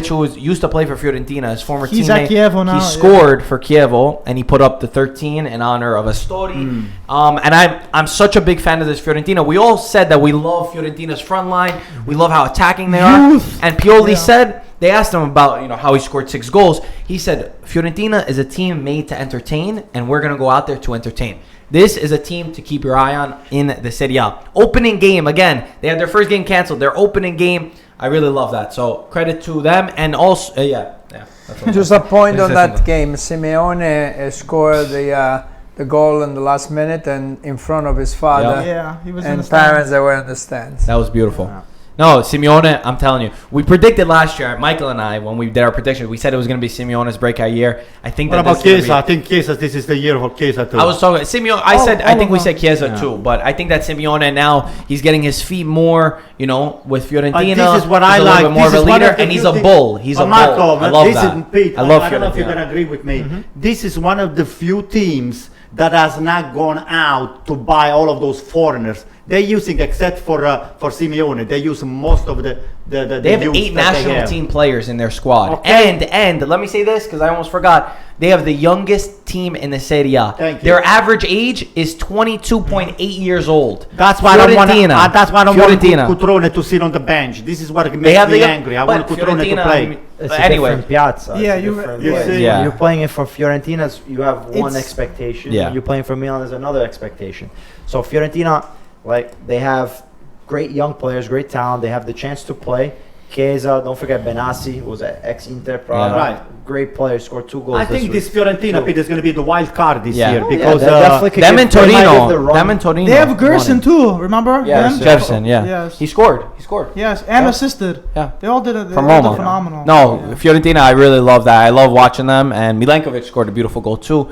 who used to play for Fiorentina, his former He's teammate, at Chievo now, he scored for Chievo, and he put up the 13 in honor of Astori. And I'm such a big fan of this Fiorentina. We all said that we love Fiorentina's front line. We love how attacking they are. And Pioli said, they asked him about how he scored 6 goals. He said, Fiorentina is a team made to entertain, and we're going to go out there to entertain. This is a team to keep your eye on in the Serie A. Opening game, again, they had their first game canceled. Their opening game, I really love that. So credit to them. And also, that's what Just a point on that game. Simeone scored the goal in the last minute and in front of his father Yeah, he was in the and stands. parents that were in the stands. That was beautiful. No, Simeone, I'm telling you. We predicted last year, Michael and I, when we did our predictions, we said it was going to be Simeone's breakout year. I think What that about Chiesa? I think Chiesa, this is the year for Chiesa too. I was talking Simeone. I think we said Chiesa too, but I think that Simeone now he's getting his feet more, with Fiorentina. This is what He's I a little like. bit more of This a is one leader, of the and he's few a things- bull. He's a Marco, bull. I love listen, that. Pete, I love I don't know if you're Fiorentina. gonna agree with me. This is one of the few teams that has not gone out to buy all of those foreigners. They're using, except for Simeone, they use most of the They have youth 8 that they national have. team players in their squad. Okay. And let me say this because I almost forgot. They have the youngest team in the Serie A. Thank you. Their average age is 22.8 years old. That's why I don't want. Fiorentina. That's why I don't want Fiorentina. Cutrone to sit on the bench. This is what They makes have me the angry. I want but Cutrone to Fiorentina, play. It's a Anyway. different piazza. Yeah, It's a you- different you way. see- Yeah. You're playing it for Fiorentina's, you have one It's- expectation. Yeah. You're playing for Milan, there's another expectation. So Fiorentina, like, they have great young players, great talent. They have the chance to play. Chiesa, don't forget Benassi, who was an ex-Inter product. Yeah. Right. Great player, scored 2 goals I think this this week. Fiorentina Pete is going to be the wild card this Yeah. year Oh, because they definitely could Them give- and they might give the Torino. run. Them and Torino. They have Gerson too. Remember? Yes, him? Jefferson, yeah. Yes. He scored. He scored. Yes, and Yeah. assisted. Yeah. They all did it. From they all did Roma. phenomenal. No, Yeah. Fiorentina, I really love that. I love watching them, and Milankovic scored a beautiful goal too.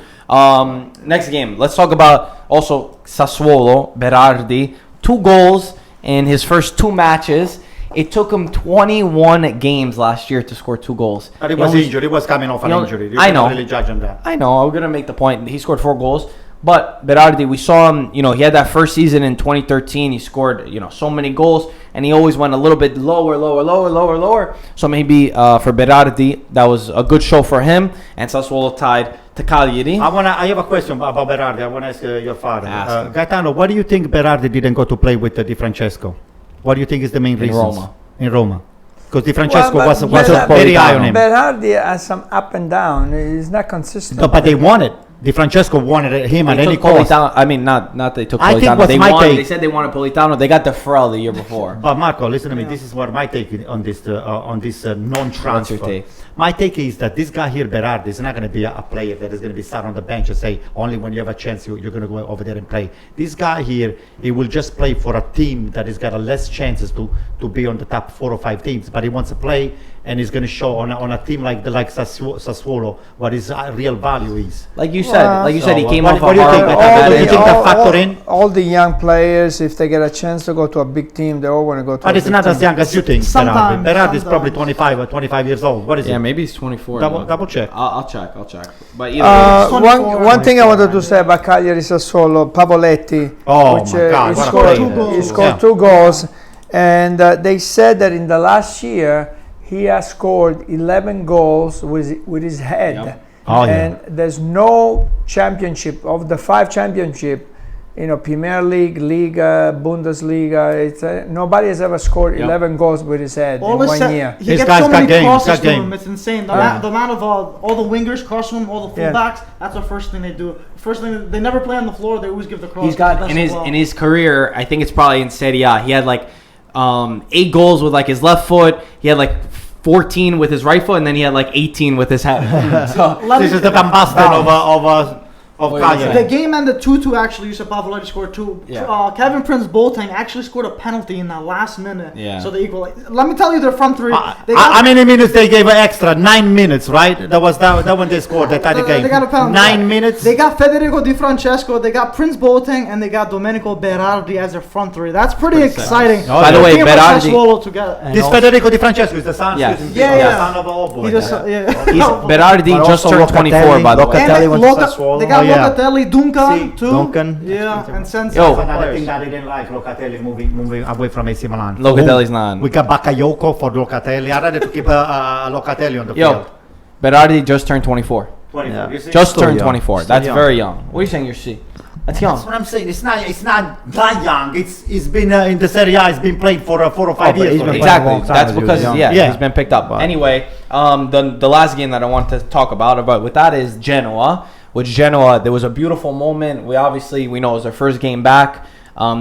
Next game, let's talk about also Sassuolo, Berardi. 2 goals in his first 2 matches. It took him 21 games last year to score 2 goals. But he He was only- injured. He was coming off an he only- injury. You I can't know. really judge on that. I know. I'm gonna make the point. He scored 4 goals, but Berardi, we saw him. You know, he had that first season in 2013. He scored, so many goals, and he always went a little bit lower. So maybe for Berardi, that was a good show for him. And Sassuolo tied to Cagliari. I have a question about Berardi. I want to ask your father. Ask him. Gaetano, why do you think Berardi didn't go to play with Di Francesco? What do you think is the main reason? Roma. In Roma. Because Di Francesco Well, was but very high on him. Berardi has some up and down. He's not consistent. No, but they wanted. Di Francesco wanted him at They any took cost. Politano. I mean, not they took I think Politano. what's They my wanted. take- They said they wanted Politano. They got the Frel the year before. But Marco, listen to me. This is what my take on this non-transfer. What's your take? My take is that this guy here, Berardi, is not going to be a player that is going to be sat on the bench and say only when you have a chance you're going to go over there and play. This guy here, he will just play for a team that has got a less chances to be on the top 4 or 5 teams. But he wants to play, and he's going to show on a team like Sassuolo what his real value is. Like you said, he So, came what- off what a do you think? horrible. All the- you think that factor in? all the young players, if they get a chance to go to a big team, they all want to go to But a it's big not team. as young as you think, Berardi. Sometimes, Berardi is probably sometimes. 25 or 25 years old. What is Yeah, it? maybe he's 24. Double check. I'll check. But either way, 24, One thing I wanted to say about Cagliari Sassuolo, Pavoletti, Oh which my God, he what a scored, player. he scored Yeah. 2 goals, and they said that in the last year he has scored 11 goals with his head. Yep. Oh, yeah. And there's no championship of the 5 championship, Premier League, Liga, Bundesliga. It's nobody has ever scored Yep. 11 goals with his head All in this 1 set- year. He This gets guy's so got many game, he's crosses got to game. him. It's insane. Yeah. The amount of all the wingers cross him, all the Yeah. fullbacks. That's the first thing they do. First thing they never play on the floor. They always give the cross. he's got That's in well. his career. I think it's probably in Serie A. He had like 8 goals with like his left foot. He had like 14 with his right foot, and then he had like 18 with his head. So Let This me- is the Van Basten of Wait, Cagliari. The game ended 2-2 actually. Yusuf Pavoletti scored 2. Yeah. Kevin Prince Boateng actually scored a penalty in that last minute. Yeah. So they equal. Let me tell you their front 3. They How many minutes they gave extra? 9 minutes, right? That was that when they scored that the game. They got a penalty. 9 minutes. They got Federico Di Francesco, they got Prince Boateng, and they got Domenico Berardi as their front 3. That's pretty exciting. Oh, by the yeah. way, Team like Berardi. Sassuolo together. This Federico Di Francesco is the son. Yeah. excuse me, Yeah, the yeah. son of Obo. He just, Berardi But just also turned 24, by the way. Locatelli And went to Sassuolo. They got Oh, yeah. Locatelli, Duncan See, too. Duncan. Yeah, and Sensi. Yo. Another thing that I didn't like, Locatelli moving away from AC Milan. Locatelli's not. We got Bakayoko for Locatelli. I rather to keep Locatelli on the Yo, field. Berardi just turned 24. 24. Yeah. You see? Just Still turned young. 24. Still That's young. very young. What are you saying? You're C. That's young. That's what I'm saying. It's not that young. It's been in the Serie A. It's been playing for 4 or 5 but years. he's been already. playing a Exactly. long time That's as he was because young. yeah, he's been picked up. But- Anyway, the last game that I want to talk about with that is Genoa. Which Genoa, there was a beautiful moment. We know it was their first game back.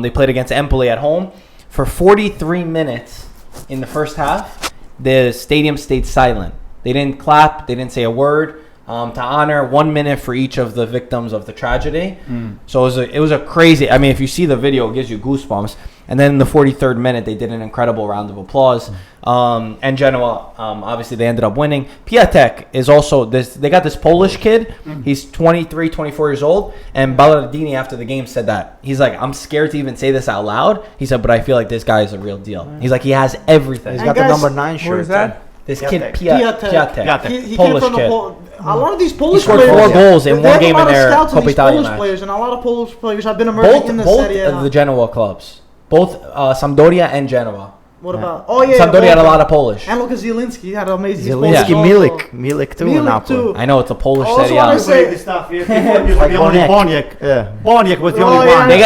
They played against Empoli at home for 43 minutes in the first half. The stadium stayed silent. They didn't clap. They didn't say a word. To honor 1 minute for each of the victims of the tragedy. So it was a crazy. I mean, if you see the video, it gives you goosebumps. And then in the 43rd minute, they did an incredible round of applause. And Genoa, obviously, they ended up winning. Piatek is also this. They got this Polish kid. He's 23, 24 years old. And Ballardini, after the game, said that he's like, I'm scared to even say this out loud. He said, but I feel like this guy is a real deal. He's like, he has everything. He's And got the guys, number 9 shirt. Who is that? This Piatek. kid, Piatek. Piatek. He came Polish from kid. a lot of these Polish scored players. 4 goals in they one have game a in lot of their scouts in Coppa these Italia Polish match. players, and a lot of Polish players have been emerging in the Both Serie A. of the Genoa clubs. Both Sampdoria and Genoa. What about? Oh yeah, Sampdoria had a lot of Polish. And Luka Zielinski had amazing. Zielinski, Milik too in Napoli. I know it's a Polish Also Serie wanna A. say- This stuff. Boniek. Yeah. Boniek was the Oh, only yeah. one. They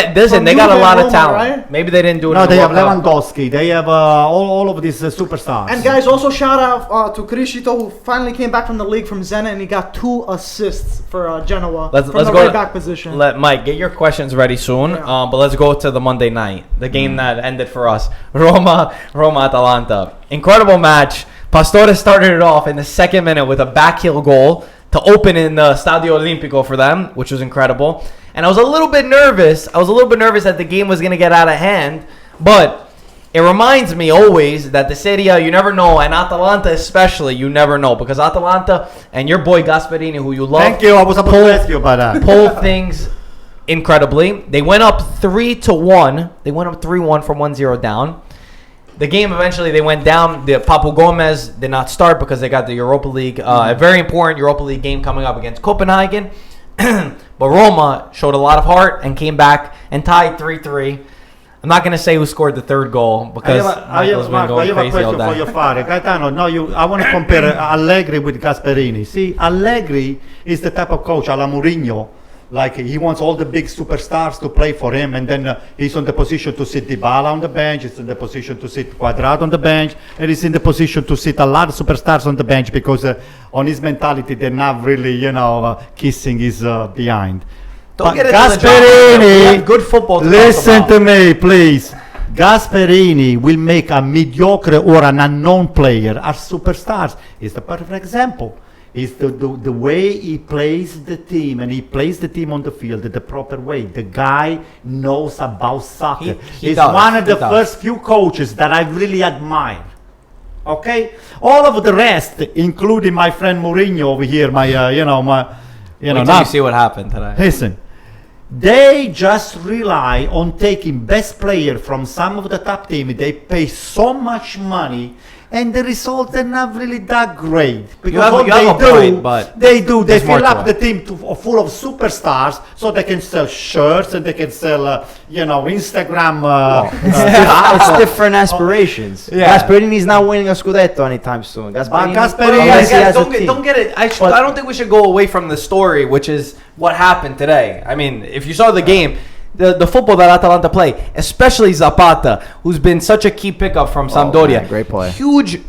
got a Juve lot of Roma, talent. right? Maybe they didn't do it. No, in the they have World Cup. Lewandowski. They have all of these superstars. And guys, also shout out to Criscito, who finally came back from the league from Zenit, and he got 2 assists for Genoa Let's from go the to- right back position. Let Mike get your questions ready soon. Yeah. But let's go to the Monday night, the game that ended for us. Roma Atalanta. Incredible match. Pastore started it off in the second minute with a backheel goal to open in the Stadio Olimpico for them, which was incredible. And I was a little bit nervous. That the game was going to get out of hand. But it reminds me always that the Serie A, you never know, and Atalanta especially, you never know. Because Atalanta and your boy Gasperini, who you love, Thank you. I was about to ask you about that. pull things incredibly. They went up 3-1. They went up 3-1 from 1-0 down. The game eventually they went down. The Papu Gomez did not start because they got the Europa League, a very important Europa League game coming up against Copenhagen. But Roma showed a lot of heart and came back and tied 3-3. I'm not going to say who scored the third goal because Michael's been going I have a crazy all question for day. your father. Gaetano, I want to compare Allegri with Gasperini. See, Allegri is the type of coach, a la Mourinho. Like he wants all the big superstars to play for him, and then he's on the position to sit Dybala on the bench. He's in the position to sit Quadrado on the bench, and he's in the position to sit a lot of superstars on the bench because on his mentality they're not really, kissing his behind. Don't get it Gasperini, good football to listen talk to about. me, please. Gasperini will make a mediocre or an unknown player as superstars. He's the perfect example. It's the way he plays the team, and he plays the team on the field the proper way. The guy knows about soccer. He's one of the first few coaches that I really admire. Okay, all of the rest, including my friend Mourinho over here, my Wait till now- you see what happened today. Listen, they just rely on taking best player from some of the top team. They pay so much money, and the results are not really that great. Because what you have a point, but they there's more fill to up it. the team full of superstars, so they can sell shirts and they can sell, Instagram. It's different aspirations. Yeah. Gasperini's not winning a Scudetto anytime soon. Gasperini- unless he has a team. Don't get it. I don't think we should go away from the story, which is what happened today. I mean, if you saw the game, the football that Atalanta play, especially Zapata, who's been such a key pickup from Sampdoria. man, great play. Huge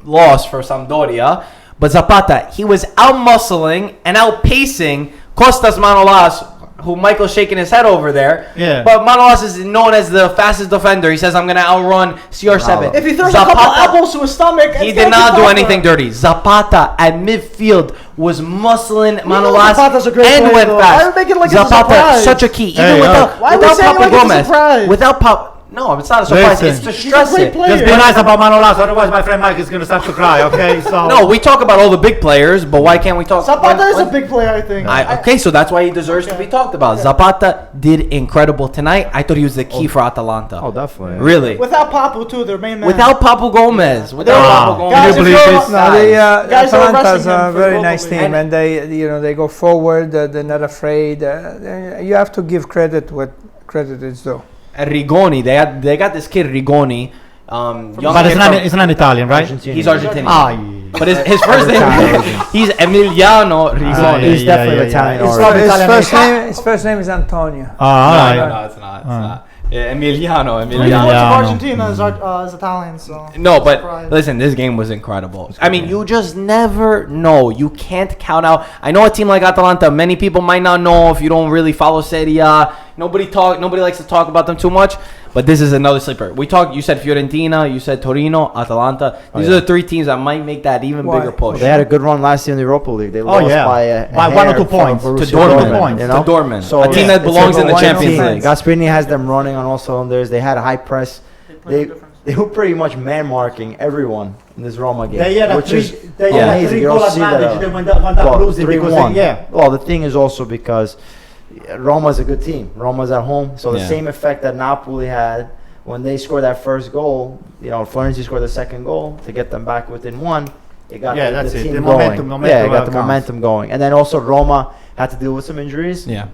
loss for Sampdoria. But Zapata, he was out-muscling and out-pacing Costas Manolas, who Michael's shaking his head over there. Yeah. But Manolas is known as the fastest defender. He says, I'm going to outrun CR7. If he throws a couple elbows to his stomach, He it's did gonna not be do over. anything dirty. Zapata at midfield was muscling Manolas Zapata's a great and player, went though. fast. Why are we making it like it's a Zapata, surprise? such a key. Hey, Even without, why are we without saying Papa like it's a Gomez. surprise? Without Papa. No, it's not a surprise. Listen. It's to He's a stress great it. player. Just be nice about Manolas, otherwise my friend Mike is going to start to cry, okay? So No, we talk about all the big players, but why can't we talk? Zapata is a big player, I think. Okay, so that's why he deserves to be talked about. Zapata did incredible tonight. I thought he was the key for Atalanta. Oh, definitely. Really? Without Papu too, their main man. Without Papu Gomez. Without Wow. Papu Gomez. Guys, Can you if believe you're- this? No, they, Guys are Atalanta's arresting him a for very both nice of team, them. and they go forward. They're not afraid. You have to give credit what credit is due. And Rigoni, they got this kid Rigoni. Young but kid from- it's not Italian, right? He's Argentinian. Ah, But his first name, he's Emiliano Rigoni. He's definitely Italian It's origin. not Italian. His first name is Antonio. all No, right. it's not. It's not. Emiliano. Most of Emiliano. Argentina is Italian, so. No, but Surprise. listen, this game was incredible. I mean, you just never know. You can't count out. I know a team like Atalanta. Many people might not know if you don't really follow Serie A. Nobody likes to talk about them too much. But this is another sleeper. You said Fiorentina, you said Torino, Atalanta. These are the three teams that might make that even Why? bigger push. They had a good run last year in the Europa League. They lost yeah. by a By 1 or hair 2 from points. Borussia To Dortmund. Points. You know? To Dortmund. So A team that it's belongs in the one Champions team. League. Gasperini has them running on all cylinders. They had a high press. They were pretty much man marking everyone in this Roma game. They had a which is they had a amazing. You three-goal don't see that. advantage. They went up losing because 3-1. yeah. Well, the thing is also because Roma's a good team. Roma's at home, so the Yeah. same effect that Napoli had when they scored that first goal. Florenzi scored the second goal to get them back within one. It got Yeah, the that's it. team The going. momentum yeah, it got the counts. momentum going, and then also Roma had to deal with some injuries. Yeah.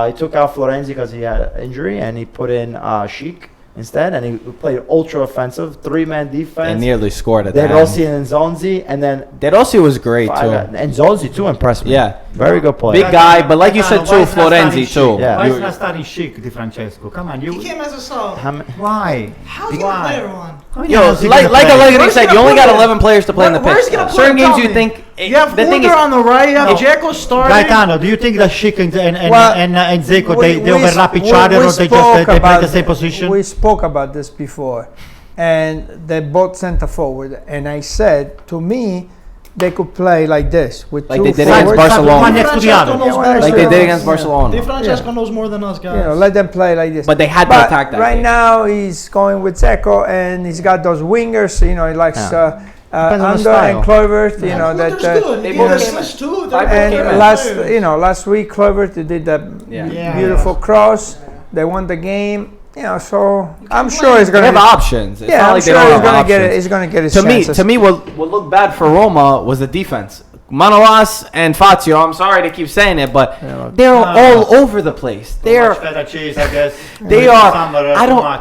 He took out Florenzi because he had an injury, and he put in Sheik, instead, and he played ultra offensive, 3-man They defense. nearly scored at De the Rossi end. and Zonzi, and then De Rossi was great too. and Zonzi too impressed me. Yeah. Very good player. Big guy, but like you said too, Florenzi too. Yeah. Why is You- not starting Chic, Di Francesco? Come on, He came as a sub. Why? How's he gonna play everyone? Yo, like Allegri said, you only got 11 players to play in the Where's pitch. he gonna put Certain him, games tell you me? think. You have The thing is, Hunter on the right. You have No. Dzeko starting. Gaetano, do you think that Chic and Well, Zeko they we overlap each we other, or they spoke just they play about the same position? We spoke about this before, and they both center forward. And I said, to me, they could play like this with Like two they did against forwards. Barcelona. One next to the other. Knows Yeah, better like they than did us. against Di Barcelona. Francesco knows more than us guys. You know, let them play like this. But they had to But attack that. right game. now, he's going with Zeko, and he's got those wingers. You know, he likes Yeah. Depends on the Under and style. Kluivert. You know Hunter's that. good. they He both gave came assists too. Five They're came both in. good last players. last week Kluivert did that Yeah. beautiful cross. They won the game. You know, so I'm play. sure he's They gonna. have options. It's Yeah, not I'm like they sure don't he's have gonna options. get it. He's gonna get his To me, chances. what looked bad for Roma was the defense. Manolas and Fazio, I'm sorry to keep saying it, but they're all over the place. They're feta cheese, I guess. they are.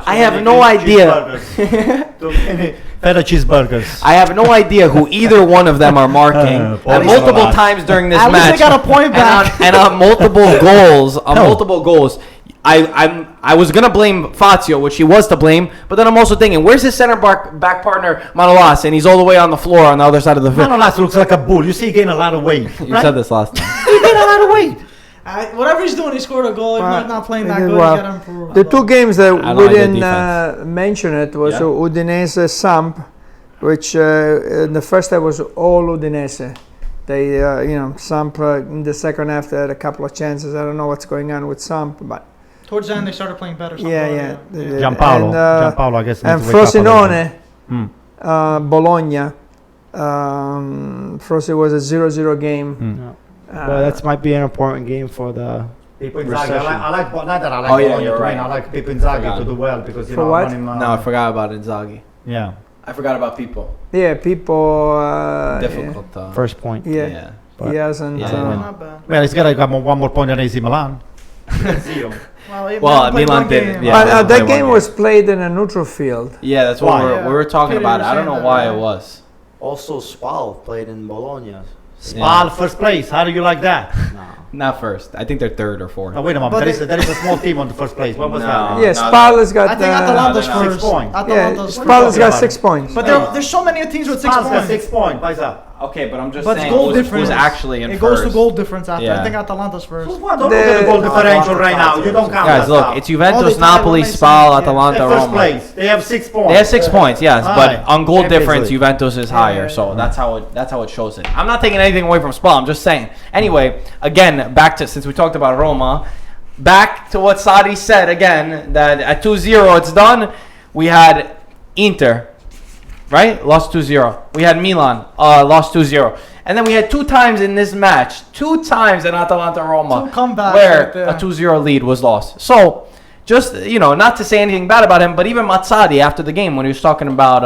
I have no idea. Too many feta cheeseburgers. I have no idea who either one of them are marking. And multiple times during this At least match, they got a point back. and on multiple goals, I was gonna blame Fazio, which he was to blame, but then I'm also thinking, where's his center back partner Manolas, and he's all the way on the floor on the other side of the field. Manolas looks like a bull. You see, he gained a lot of weight. You said this last time. He gained a lot of weight. Whatever he's doing, he scored a goal. If he's not playing that He did good, well. he's got to improve. The two games that I we like the didn't defense. mention it was Yeah. Udinese Samp, which in the first half was all Udinese. They, Samp in the second half they had a couple of chances. I don't know what's going on with Samp, but Towards the end, they started playing better. yeah. Gianpaolo. Gianpaolo, I guess. And needs to wake up a little bit. Frosinone, Bologna. Frosinone was a 0-0 game. Well, that might be an important game for the. Pippo Inzaghi. I like not that I like Oh, yeah, Bologna you're to win. right. I like Pippo Inzaghi Forgot. to do well because For what? No, I forgot about Inzaghi. Yeah. I forgot about people. Yeah, people. Difficult. First point. Yeah, But- he hasn't. Yeah, Yeah, well. not bad. Well, he's got one more point than AC Milan. Well, Milan did, yeah. But they that won game it. was played in a neutral field. Yeah, that's Why? what we were talking Peter about. was I don't saying know that, why yeah. it was. Also, Spal played in Bologna. Spal, first place. How do you like that? Not first. I think they're third or fourth. Now, wait a moment. But There is a small team on the first place. What was No. that? Yeah, no, Spal's got. I think Atalanta's no, no. first. 6 points. Yeah, Atalanta's first. Spal's got about 6 it. points. But there's so many teams with 6 Spal's got points. 6 points. Why is that? Okay, but I'm just But saying goal who's difference. actually in It first. goes to goal difference after. Yeah. I think Atalanta's first. Don't look at the goal differential right now. You don't count Guys, that look, stuff. it's Juventus, All the time, Napoli, what makes Spal, sense, yeah. Atalanta, They're first Roma. place. They have 6 points. They have 6 points, yes, but Alright. on goal Champions difference, League. Juventus is higher, so that's how it shows it. I'm not taking anything away from Spal. I'm just saying. Anyway, again, back to since we talked about Roma, back to what Sadi said again that at 2-0 it's done. We had Inter, right? Lost 2-0. We had Milan, lost 2-0. And then we had 2 times in this match, 2 times in Atalanta Roma, 2 comebacks where right there. a 2-0 lead was lost. So, just, not to say anything bad about him, but even Mazzarri after the game, when he was talking about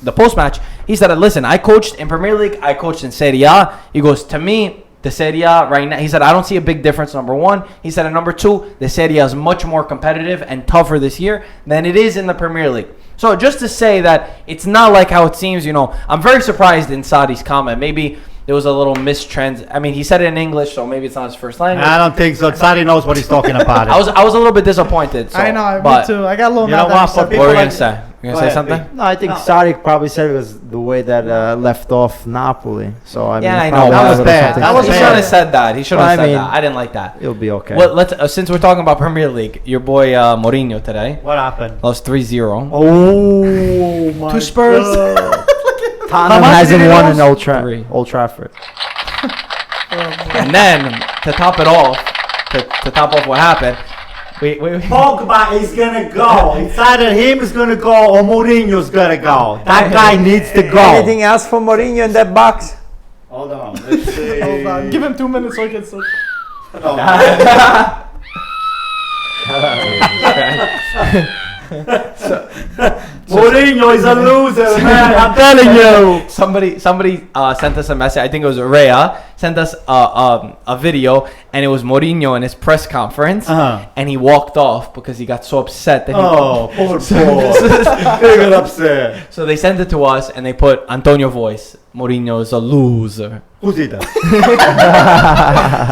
the post-match, he said, listen, I coached in Premier League, I coached in Serie A. He goes, to me, the Serie A right now, he said, I don't see a big difference, number 1. He said, and number 2, the Serie A is much more competitive and tougher this year than it is in the Premier League. So just to say that it's not like how it seems, I'm very surprised in Sadi's comment. Maybe there was a little mistrans. I mean, he said it in English, so maybe it's not his first language. I don't think so. Sari knows what he's talking about. I was a little bit disappointed. So, I know, but me too. I got a little You mad know that what, he said for What people were you like- gonna say? You Go gonna say ahead, something? No, I think Sadiq probably said it was the way that left off Napoli. So I mean, Yeah, I probably know. That was a little bad. something That to was He say. should bad. have said that. He should have Well, I said mean- that. I didn't like that. It'll be okay. Well, let's since we're talking about Premier League, your boy Mourinho today What happened? lost 3-0. Oh my To Spurs. God. Tottenham much hasn't did he won lose? in 3. Old Trafford. And then to top it off, to top off what happened, we Pogba is gonna go. It's either him is gonna go or Mourinho's gonna go. That guy needs to go. Anything else for Mourinho in that box? Hold on. Let's see. Hold on. Give him 2 minutes so he can sit. Mourinho is a loser, man. I'm telling you. Somebody sent us a message. I think it was Rhea sent us a video, and it was Mourinho in his press conference, and he walked off because he got so upset that poor boy. They got upset. So they sent it to us, and they put Antonio voice. Mourinho is a loser. Who did that?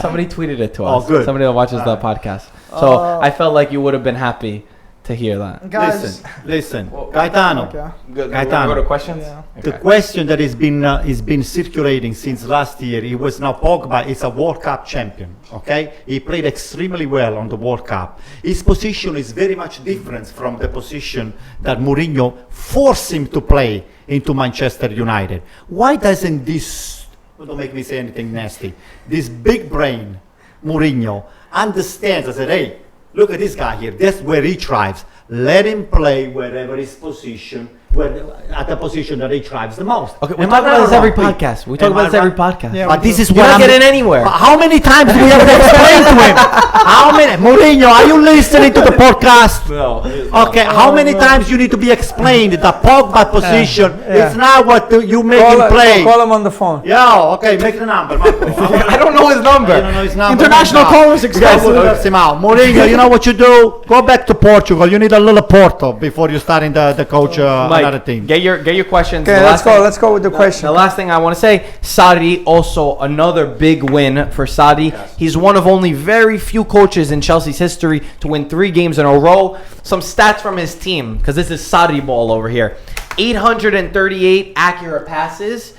Somebody tweeted it to us. Oh, good. Somebody that watches the podcast. So I felt like you would have been happy to hear that. Guys, Listen. Gaetano. Okay. Good. Gaetano. Go to questions. Yeah. Okay. The question that has been circulating since last year, it was now Pogba is a World Cup champion, okay? He played extremely well on the World Cup. His position is very much different from the position that Mourinho forced him to play into Manchester United. Why doesn't this, don't make me say anything nasty, this big brain Mourinho understands and said, hey, look at this guy here, that's where he thrives. Let him play wherever his position, at the position that he thrives the most. Okay, we talk about this every podcast. We talk about this every podcast. Yeah, But this is You're what not I'm getting anywhere. But how many times do we have to explain to him? How many? Mourinho, are you listening to the podcast? No. Okay, how many times you need to be explained the Pogba position yeah. is not what you make him play. Call him on the phone. Yeah, okay, make the number, Marco. I don't know his number. I don't know his number. International callers exclusive. Mourinho, you know what you do? Go back to Portugal. You need a little Porto before you start in the coach another Mike, team. get your questions. Okay, The let's last thing- go. Let's go with the question. The last thing I want to say, Sarri, also another big win for Sarri. Yes. He's one of only very few coaches in Chelsea's history to win 3 games in a row. Some stats from his team, because this is Sarri ball over here. 838 accurate passes,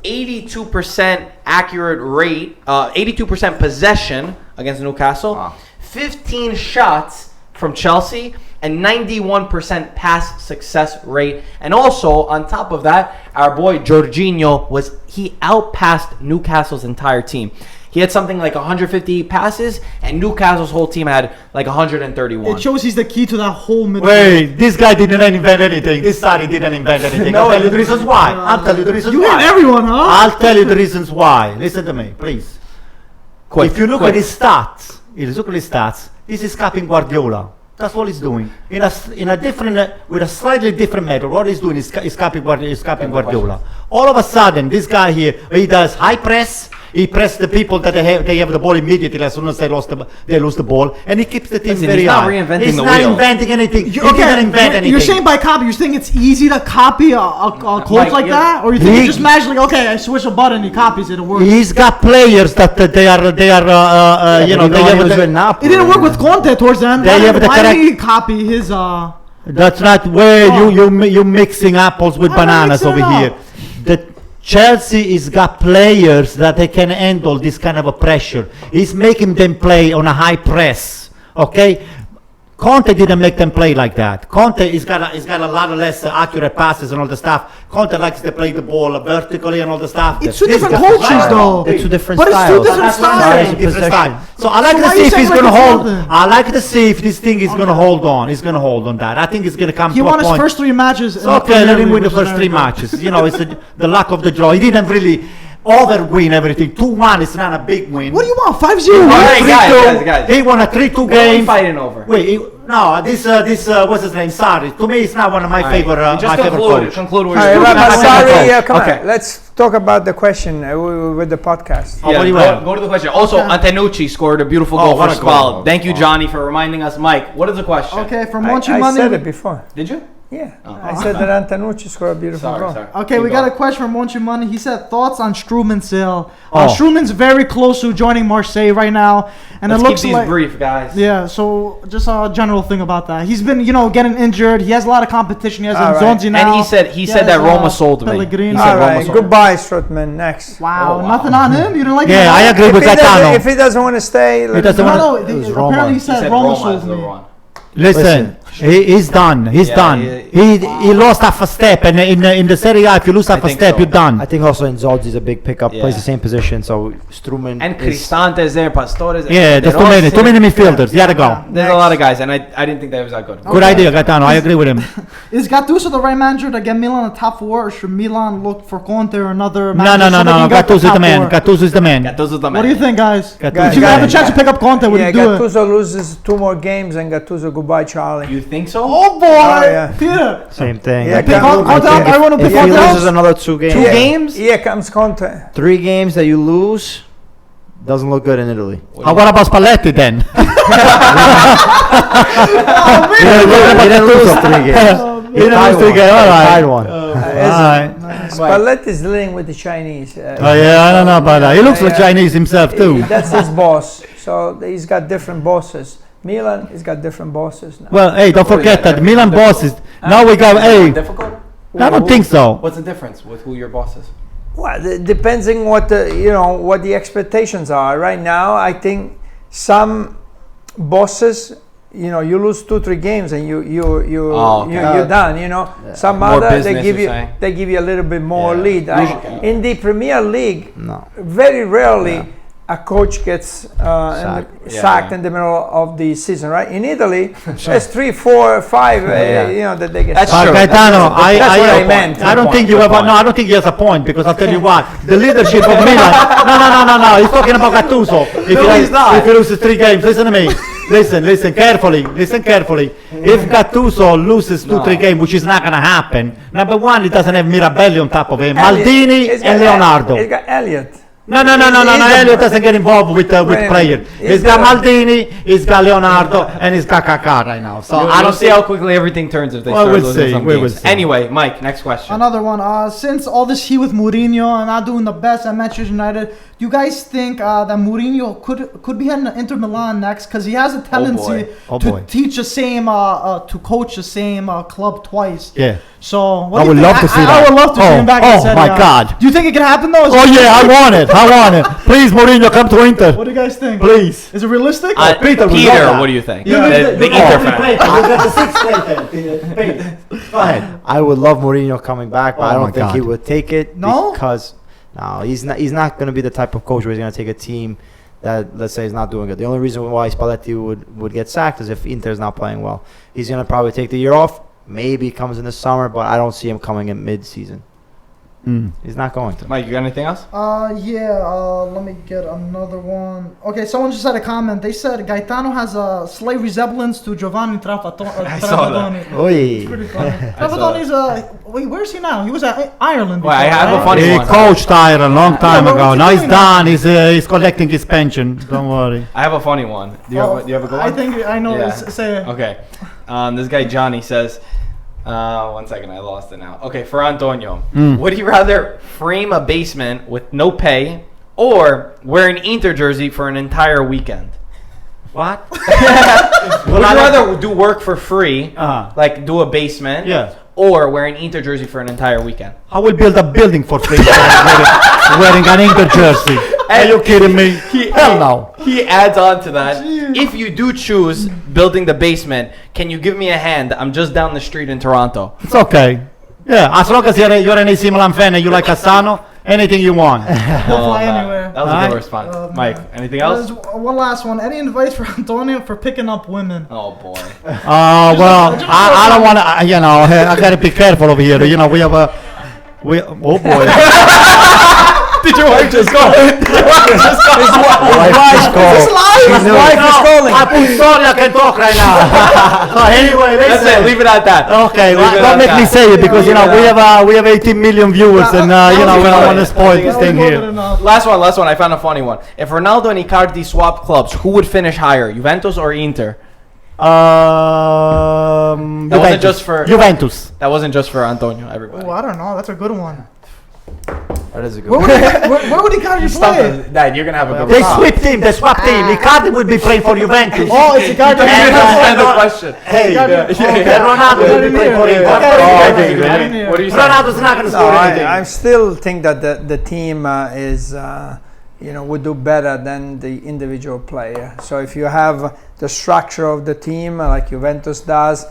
82% accurate rate, 82% possession against Newcastle, 15 shots from Chelsea, and 91% pass success rate. And also, on top of that, our boy Jorginho he outpassed Newcastle's entire team. He had something like 158 passes, and Newcastle's whole team had like 131. It shows he's the key to that whole midfield. Wait, this guy didn't invent anything. This Sarri didn't invent anything. No, I'll tell you the reasons why. I'll tell you the reasons You why. hit everyone, huh? I'll tell you the reasons why. Listen to me, please. If you look at his stats, this is copying Guardiola. That's what he's doing. In a different, with a slightly different method. What he's doing is copying Guardiola. All of a sudden, this guy here, he does high press. He presses the people that they have the ball immediately as soon as they lose the ball, and he keeps the team very he's not high. reinventing He's the not wheel. inventing anything. He Okay, didn't invent anything. you're saying by copy, you're saying it's easy to copy a coach Mike, like yeah. that? Or you think He- it's just magically, okay, I switch a button, he copies it, it works? He's got players that they are you know, they have the, It didn't work with Conte towards the end. They have the Why correct- did he copy his, That's not where you mixing apples with I'm not bananas mixing over it here. up. The Chelsea has got players that they can handle this kind of a pressure. He's making them play on a high press. Okay, Conte didn't make them play like that. Conte has got a lot of less accurate passes and all the stuff. Conte likes to play the ball vertically and all the stuff. It's two This different guy- coaches, though. It's two different But it's two styles. different That's what I'm styles. saying, different style. So I like So to why see you if saying he's like gonna it's hold. nothing? I like to see if this thing is gonna hold on. He's gonna hold on that. I think it's gonna come He to won a his point. first 3 matches. It's okay, let him win the first 3 matches. You know, it's the luck of the draw. He didn't really over-win everything. 2-1 is not a big win. What do you want? 5-0? All right, 3-2. guys. He won a 3-2 What are we game. fighting over? Wait, no, this what's his name? Sarri. To me, it's not one of my favorite. Just My favorite coach. conclude where All right, you're but Not sorry, my come Okay. on. Let's talk about the question with the podcast. Oh, what do you want? go to the question. Also, Antenucci scored a beautiful Oh, goal what for a goal. Spal. Thank you, Johnny, for reminding us. Mike, what is the question? Okay, from I Monchi said it Money. before. Did you? Yeah, I said that Antenucci scored a beautiful goal. Okay, we got a question from Monchi Money. He said thoughts on Struman's sale. Oh. Struman's very close to joining Marseille right now, and Let's it looks keep these like brief, guys. yeah. So just a general thing about that. He's been getting injured. He has a lot of competition. He has All right. Nzonzi now. And he said that Roma sold me. Pellegrini. He said All Roma right, sold. goodbye, Strootman. Next. Wow, Oh, wow. nothing on him. You didn't like him? Yeah, I agree with Gaetano. If he doesn't want to stay, let doesn't him wanna- go. No, It was apparently Roma. he said Roma sold me. Listen, he's done. He's Yeah, done. He lost half a step, and in the Serie A, if you lose half a think step, so. you're done. I think also Nzolzi's a big pickup. Yeah. Plays the same position, so Struman And is- Cristante is there, Pastore is there. Yeah, there's They're too all many sitting- midfielders. You gotta go. There's a lot of guys, and I didn't think that was that good. Good idea, Gaetano. I agree with him. Is Gattuso the right manager to get Milan in the top 4, or should Milan look for Conte or another No, manager? no, no, so they no. can get Gattuso is the top man. 4? Gattuso is the man. Gattuso's the man. What do you think, guys? Gattuso If you is have the a chance to pick up Conte, would Yeah, you do it? Gattuso loses 2 more games, and Gattuso goodbye, Charlie. you think so? Oh boy, yeah. Peter. Same thing. Yeah, Pick Conte. I want to If pick he Conte. loses another 2 games, Two games? Here comes Conte. 3 games that you lose, doesn't look good in Italy. What about Spalletti then? He didn't lose 3 games. He didn't lose 3 games. All right. Tied one. All right. Spalletti is dealing with the Chinese. Oh yeah, I don't know about that. He looks like Chinese himself too. That's his boss. So he's got different bosses. Milan, he's got different bosses now. Well, hey, don't forget that Milan bosses. Now we got. Hey, Difficult? I don't think so. What's the difference with who your boss is? Well, depends on what what the expectations are. Right now, I think some bosses, you lose 2-3 games and you're done. Some More other business, they give you a little bit more Yeah. lead. In the Premier League, No. very rarely a coach gets sacked Yeah. in the middle of the season, right? In Italy, there's 3, 4, 5, that they get That's sacked. true. Gaetano, That's what I meant. I don't think you have. No, I don't think he has a point because I'll tell you what. The leadership of Milan. No. He's talking about Gattuso. He's not. If he loses 3 games, listen to me. Listen carefully. If Gattuso loses 2-3 games, which is not gonna happen, number one, he doesn't have Mirabelli on top of him, Maldini He's and got Leonardo. He's got Elliott. No. Elliot doesn't get involved with players. He's got Maldini, he's got Leonardo, and he's got Kaká right now. So I don't see how quickly everything turns if they Well, start we'll losing see. some We will games. see. Anyway, Mike, next question. Another one. Since all this heat with Mourinho and not doing the best at Manchester United, do you guys think that Mourinho could be heading to Inter Milan next? Because he has a tendency Oh, to boy. teach the same, to coach the same club twice. yeah. So I what do you would think? love to see I that. would love to see him back in Oh Serie my A. God. Do you think it can happen though? Oh yeah, I want it. Please, Mourinho, come to Inter. What do you guys think? Please. Is it realistic? Peter, we love Peter, that. what do you think? You The Inter fan. Go ahead. I would love Mourinho coming back, but Oh I my don't think he God. would take it. No? Because he's not going to be the type of coach where he's going to take a team that, let's say, is not doing good. The only reason why Spalletti would get sacked is if Inter's not playing well. He's going to probably take the year off. Maybe comes in the summer, but I don't see him coming in mid-season. He's not going to. Mike, you got anything else? Let me get another one. Okay, someone just had a comment. They said Gaetano has a slight resemblance to Giovanni Trapattoni. I saw that. Oy. It's pretty funny. Trapattoni's wait, where's he now? He was at Ireland. Well, I before, have a right? funny He one. coached Ireland a long time but ago. what's he Now he's doing done. He's collecting his pension. Don't worry. I have a funny one. Do you have a good one? I think I know. Yeah. Say it. Okay. This guy Johnny says, 1 second, I lost it now. Okay, for Antonio, would he rather frame a basement with no pay or wear an Inter jersey for an entire weekend? What? Would you rather do work for free, like do a basement, Yeah. or wear an Inter jersey for an entire weekend? I will build a building for free wearing an Inter jersey. Are you kidding me? Hell no. He adds on to that. If you do choose building the basement, can you give me a hand? I'm just down the street in Toronto. It's okay. Yeah, as long as you're an AC Milan fan and you like Cassano, anything you want. He'll fly anywhere. That was a Alright. good response. Mike, anything else? There's one last one. Any advice for Antonio for picking up women? Oh boy. Well, I don't want to, I got to be careful over here. We have a, oh boy. Did your wife just go? His wife is calling. I'm sorry, I can talk right now. So anyway, That's it. Leave it at that. Okay, Leave it don't at make that. me say it because we have 18 million viewers and we don't want to spoil this thing More than here. enough. Last one. I found a funny one. If Ronaldo and Icardi swapped clubs, who would finish higher, Juventus or Inter? That wasn't just for- Juventus. That wasn't just for Antonio. Everybody. Oh, I don't know. That's a good one. That is a good Where one. would Icardi play? Dad, you're gonna have a good They response. swap team. Icardi would be playing for Juventus. Oh, it's Icardi. You didn't understand the And, question. Hey, Okay. and Ronaldo would be playing for Inter. Okay. What do you say? Ronaldo's not going to No, score anything. I still think that the team would do better than the individual player. So if you have the structure of the team like Juventus does,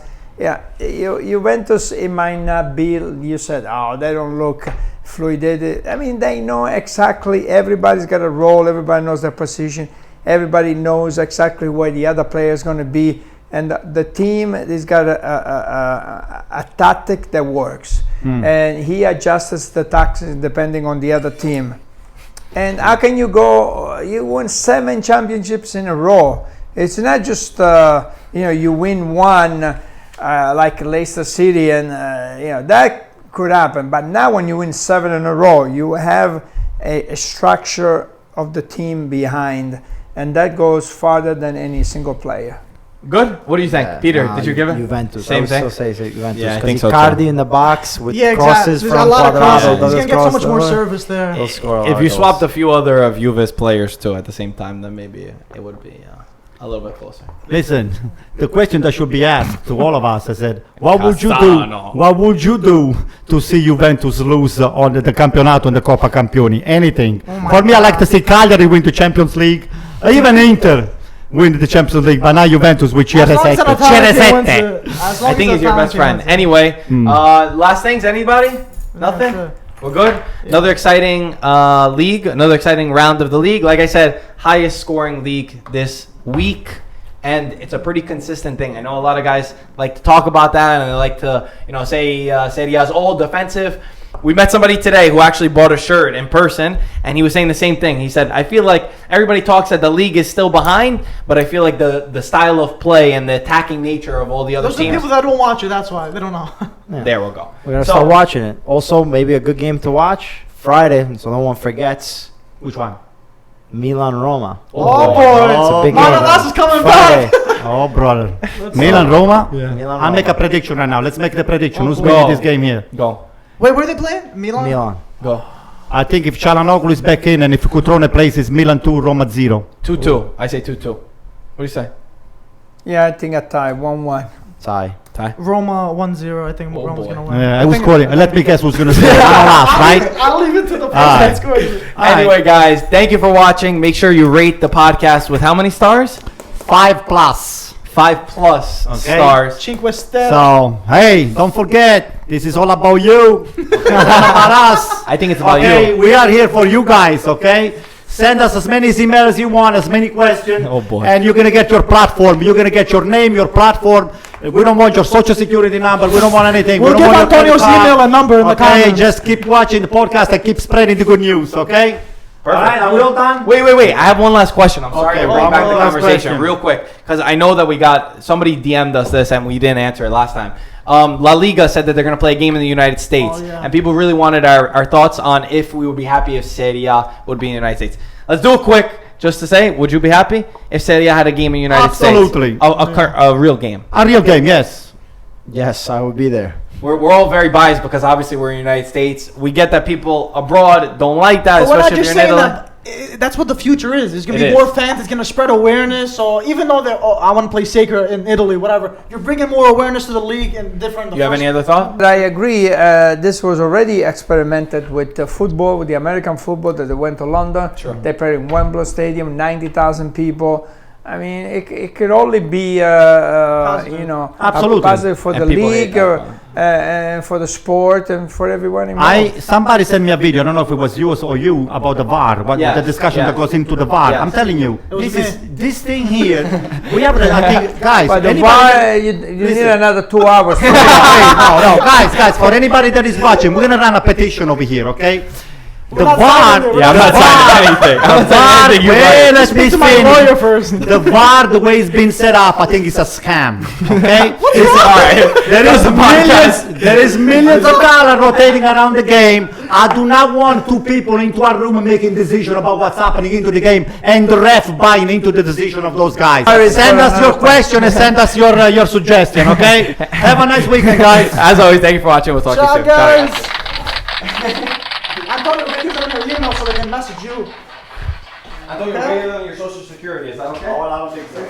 Juventus, it might not be, you said, they don't look fluid. I mean, they know exactly, everybody's got a role, everybody knows their position, everybody knows exactly where the other player is going to be, and the team has got a tactic that works, and he adjusts the tactics depending on the other team. And how can you won 7 championships in a row? It's not just, you win one like Leicester City, and that could happen. But now, when you win 7 in a row, you have a structure of the team behind, and that goes farther than any single player. Good. What do you think, Peter? Did you give it? Juventus. Same I would thing. still say Juventus. Yeah, I 'cause think so, Icardi too. in the box with Yeah, crosses exactly. There's from a lot of crosses. Quadrado. He's doesn't gonna get so cross much the more line. service there. He'll score a lot If of you goals. swapped a few other of Juve's players too at the same time, then maybe it would be a little bit closer. Listen, the question that should be asked to all of us, I said, what would you do? Castano. What would you do to see Juventus lose on the Campionato and the Coppa Campioni? Anything. For me, I like to see Cagliari win the Champions League, even Inter win the Champions League, but now Juventus with As long as Atalanta wins CR7. it- as long I as think he's your best Atalanta friend. wins it. Anyway, last things, anybody? Nothing? sure. We're good? Another exciting league, another exciting round of the league. Like I said, highest scoring league this week. And it's a pretty consistent thing. I know a lot of guys like to talk about that, and they like to, say Serie A is all defensive. We met somebody today who actually bought a shirt in person, and he was saying the same thing. He said, I feel like everybody talks that the league is still behind, but I feel like the style of play and the attacking nature of all the other Those are the teams. people that don't watch it. That's why they don't know. There we'll go. We're gonna start watching it. Also, maybe a good game to watch Friday, so no one forgets. Which one? Milan Roma. Oh, boy. It's a big game. Manolas is coming Friday. back. Oh, brother. Milan, Roma? Milan I'll make a Roma. prediction right now. Let's make the prediction. Who's Go. winning this game here? Go. Wait, where are they playing? Milan? Milan. Go. I think if Çalhanoğlu is back in and if Cutrone plays, it's Milan 2, Roma 0. 2-2. I say 2-2. What do you say? Yeah, I think a tie, 1-1. Tie. Ty? Roma 1-0. I think Oh, Roma's boy. going to win. I was calling. Let me guess who's going to say it. Last, right? I'll leave it to the person Alright. that's good. Anyway, guys, thank you for watching. Make sure you rate the podcast with how many stars? 5+. 5+ Okay. stars. Cinque Stelle. So, hey, don't forget, this is all about you. It's not about us. I think it's about Okay, you. we are here for you guys, okay? Send us as many emails as you want, as many questions. Oh, boy. And you're going to get your platform. You're going to get your name, your platform. We don't want your social security number. We don't want anything. We'll we don't give want your Antonio's credit card. email and number in the Okay, comments. just keep watching the podcast and keep spreading the good news, okay? All right, are we all done? Wait. I have one last question. I'm sorry Okay, to bring one back more the last conversation question. real quick because I know that we got somebody DM'd us this and we didn't answer it last time. La Liga said that they're going to play a game in the United States, Oh, yeah. and people really wanted our thoughts on if we would be happy if Serie A would be in the United States. Let's do it quick, just to say, would you be happy if Serie A had a game in the United Absolutely. States? A real game. A real game, yes. Yes, I would be there. We're all very biased because obviously we're in the United States. We get that people abroad don't like that, But we're not especially if just you're in saying Italy. that. That's what the future is. There's going to It be is. more fans. It's going to spread awareness. So even though they're, I want to play soccer in Italy, whatever, you're bringing more awareness to the league and different. You have any other thought? But I agree. This was already experimented with football, with the American football that they went to London. Sure. They played in Wembley Stadium, 90,000 people. I mean, it could only be, Positive. Absolutely. positive for And the people hate league, that, and for the sport, and for everyone involved. Somebody sent me a video, I don't know if it was yours or you, about the VAR, Yes, the discussion yes. that goes into the VAR. Yes. I'm telling you, It was this thing here, we have, I think, guys, But the anybody VAR, that- you need listen. another 2 hours. Hey, no, guys, for anybody that is watching, we're gonna run a petition over here, okay? The not VAR, signing it. Yeah, I'm not signing anything. I'm the not signing VAR, anything you wait, write. let me Speak to my lawyer finish. first. The VAR, the way it's been set up, I think it's a scam. Okay? There is millions of dollars rotating around the game. I do not want 2 people into a room making decision about what's happening into the game and the ref buying into the decision of those guys. Send us your question and send us your suggestion, okay? Have a nice weekend, guys. As always, thank you for watching. We'll talk to you Ciao, soon. Ciao, guys. guys. I thought it was on your email so they can message you. I thought you were on your social security. Is that okay? I don't think so.